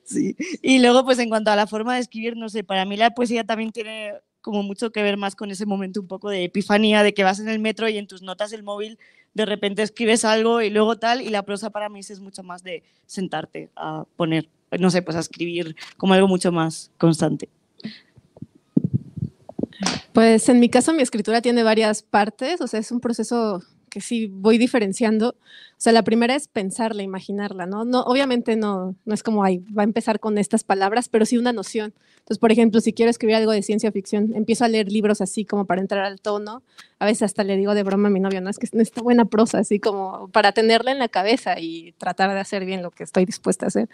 Sí. Y luego, pues en cuanto a la forma de escribir, no sé, para mí la poesía también tiene como mucho que ver más con ese momento un poco de epifanía, de que vas en el metro y en tus notas del móvil de repente escribes algo y luego tal, y la prosa para mí es mucho más de sentarte a poner, no sé, pues a escribir como algo mucho más constante. Pues en mi caso mi escritura tiene varias partes, o sea, es un proceso que sí voy diferenciando. O sea, la primera es pensarla, imaginarla, ¿no? Obviamente no es como, va a empezar con estas palabras, pero sí una noción. Entonces, por ejemplo, si quiero escribir algo de ciencia ficción, empiezo a leer libros así como para entrar al tono. A veces hasta le digo de broma a mi novio, no, es que necesita buena prosa, así como para tenerla en la cabeza y tratar de hacer bien lo que estoy dispuesta a hacer.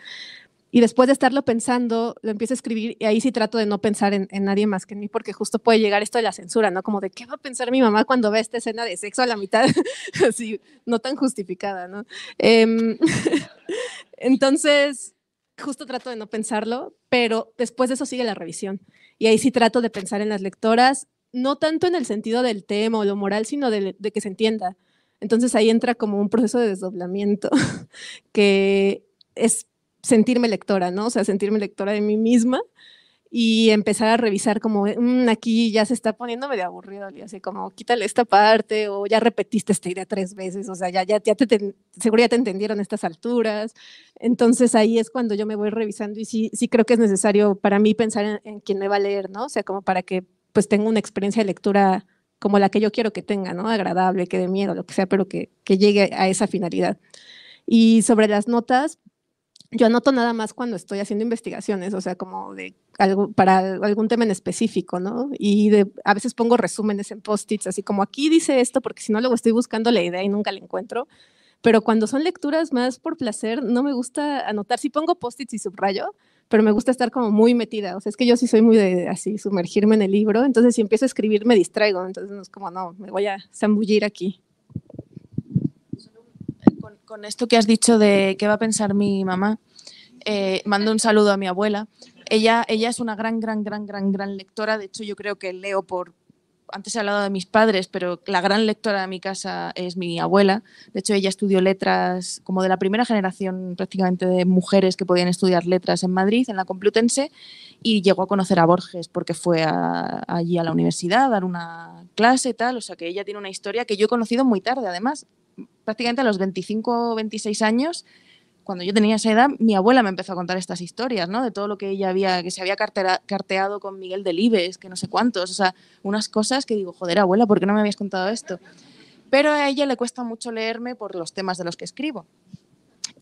Y después de estarlo pensando, lo empiezo a escribir y ahí sí trato de no pensar en nadie más que en mí, porque justo puede llegar esto de la censura, ¿no? Como de, ¿qué va a pensar mi mamá cuando ve esta escena de sexo a la mitad? Así, no tan justificada, ¿no? Entonces, justo trato de no pensarlo, pero después de eso sigue la revisión. Y ahí sí trato de pensar en las lectoras, no tanto en el sentido del tema o lo moral, sino de que se entienda. Entonces ahí entra como un proceso de desdoblamiento, que es sentirme lectora, ¿no? O sea, sentirme lectora de mí misma y empezar a revisar como, aquí ya se está poniendo medio aburrido, y así como, quítale esta parte, o ya repetiste esta idea 3 veces, o sea, seguro ya te entendieron a estas alturas. Entonces ahí es cuando yo me voy revisando y sí creo que es necesario para mí pensar en quién me va a leer, ¿no? O sea, como para que pues tenga una experiencia de lectura como la que yo quiero que tenga, ¿no? Agradable, que dé miedo, lo que sea, pero que llegue a esa finalidad. Y sobre las notas, Yo anoto nada más cuando estoy haciendo investigaciones, o sea, como de algo, para algún tema en específico, ¿no? Y a veces pongo resúmenes en post-its, así como aquí dice esto, porque si no luego estoy buscando la idea y nunca la encuentro. Pero cuando son lecturas más por placer, no me gusta anotar. Sí pongo post-its y subrayo, pero me gusta estar como muy metida. O sea, es que yo sí soy muy de así, sumergirme en el libro. Entonces, si empiezo a escribir, me distraigo. Entonces, no es como, no, me voy a zambullir aquí. Con esto que has dicho de qué va a pensar mi mamá, mando un saludo a mi abuela. Ella es una gran lectora. De hecho, yo creo que leo por... Antes he hablado de mis padres, pero la gran lectora de mi casa es mi abuela. De hecho, ella estudió letras como de la primera generación prácticamente de mujeres que podían estudiar letras en Madrid, en la Complutense, y llegó a conocer a Borges porque fue allí a la universidad a dar una clase y tal. O sea, que ella tiene una historia que yo he conocido muy tarde, además. Prácticamente a los 25 o 26 años, cuando yo tenía esa edad, mi abuela me empezó a contar estas historias, ¿no? De todo lo que ella que se había carteado con Miguel Delibes, que no sé cuántos, o sea, unas cosas que digo, joder, abuela, ¿por qué no me habías contado esto? Pero a ella le cuesta mucho leerme por los temas de los que escribo.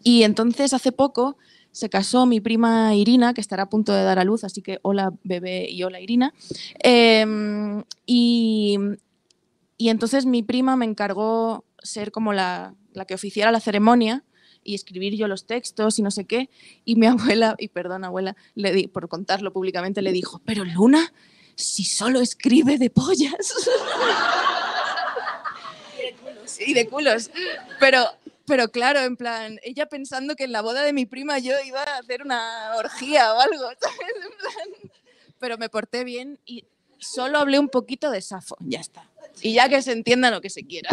Y entonces, hace poco, se casó mi prima Irina, que estará a punto de dar a luz, así que hola bebé y hola Irina. Y entonces mi prima me encargó ser como la que oficiara la ceremonia y escribir yo los textos y no sé qué. Y mi abuela, y perdón abuela, por contarlo públicamente, le dijo, pero Luna, si solo escribe de pollas. Y de culos. Pero claro, en plan, ella pensando que en la boda de mi prima yo iba a hacer una orgía o algo, ¿sabes? En plan, pero me porté bien y solo hablé un poquito de Safo, ya está. Y ya que se entienda lo que se quiera.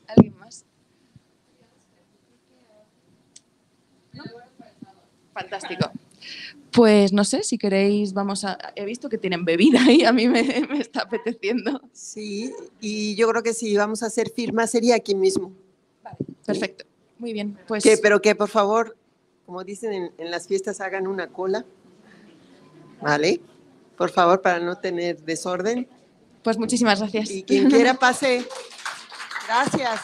¿Alguien más? ¿No? Fantástico. Pues no sé, si queréis, he visto que tienen bebida y a mí me está apeteciendo. Sí, y yo creo que si vamos a hacer firma sería aquí mismo. Vale, perfecto. Muy bien. Pues... Pero que por favor, como dicen en las fiestas, hagan una cola. ¿Vale? Por favor, para no tener desorden. Pues muchísimas gracias. Y quien quiera pase. Gracias.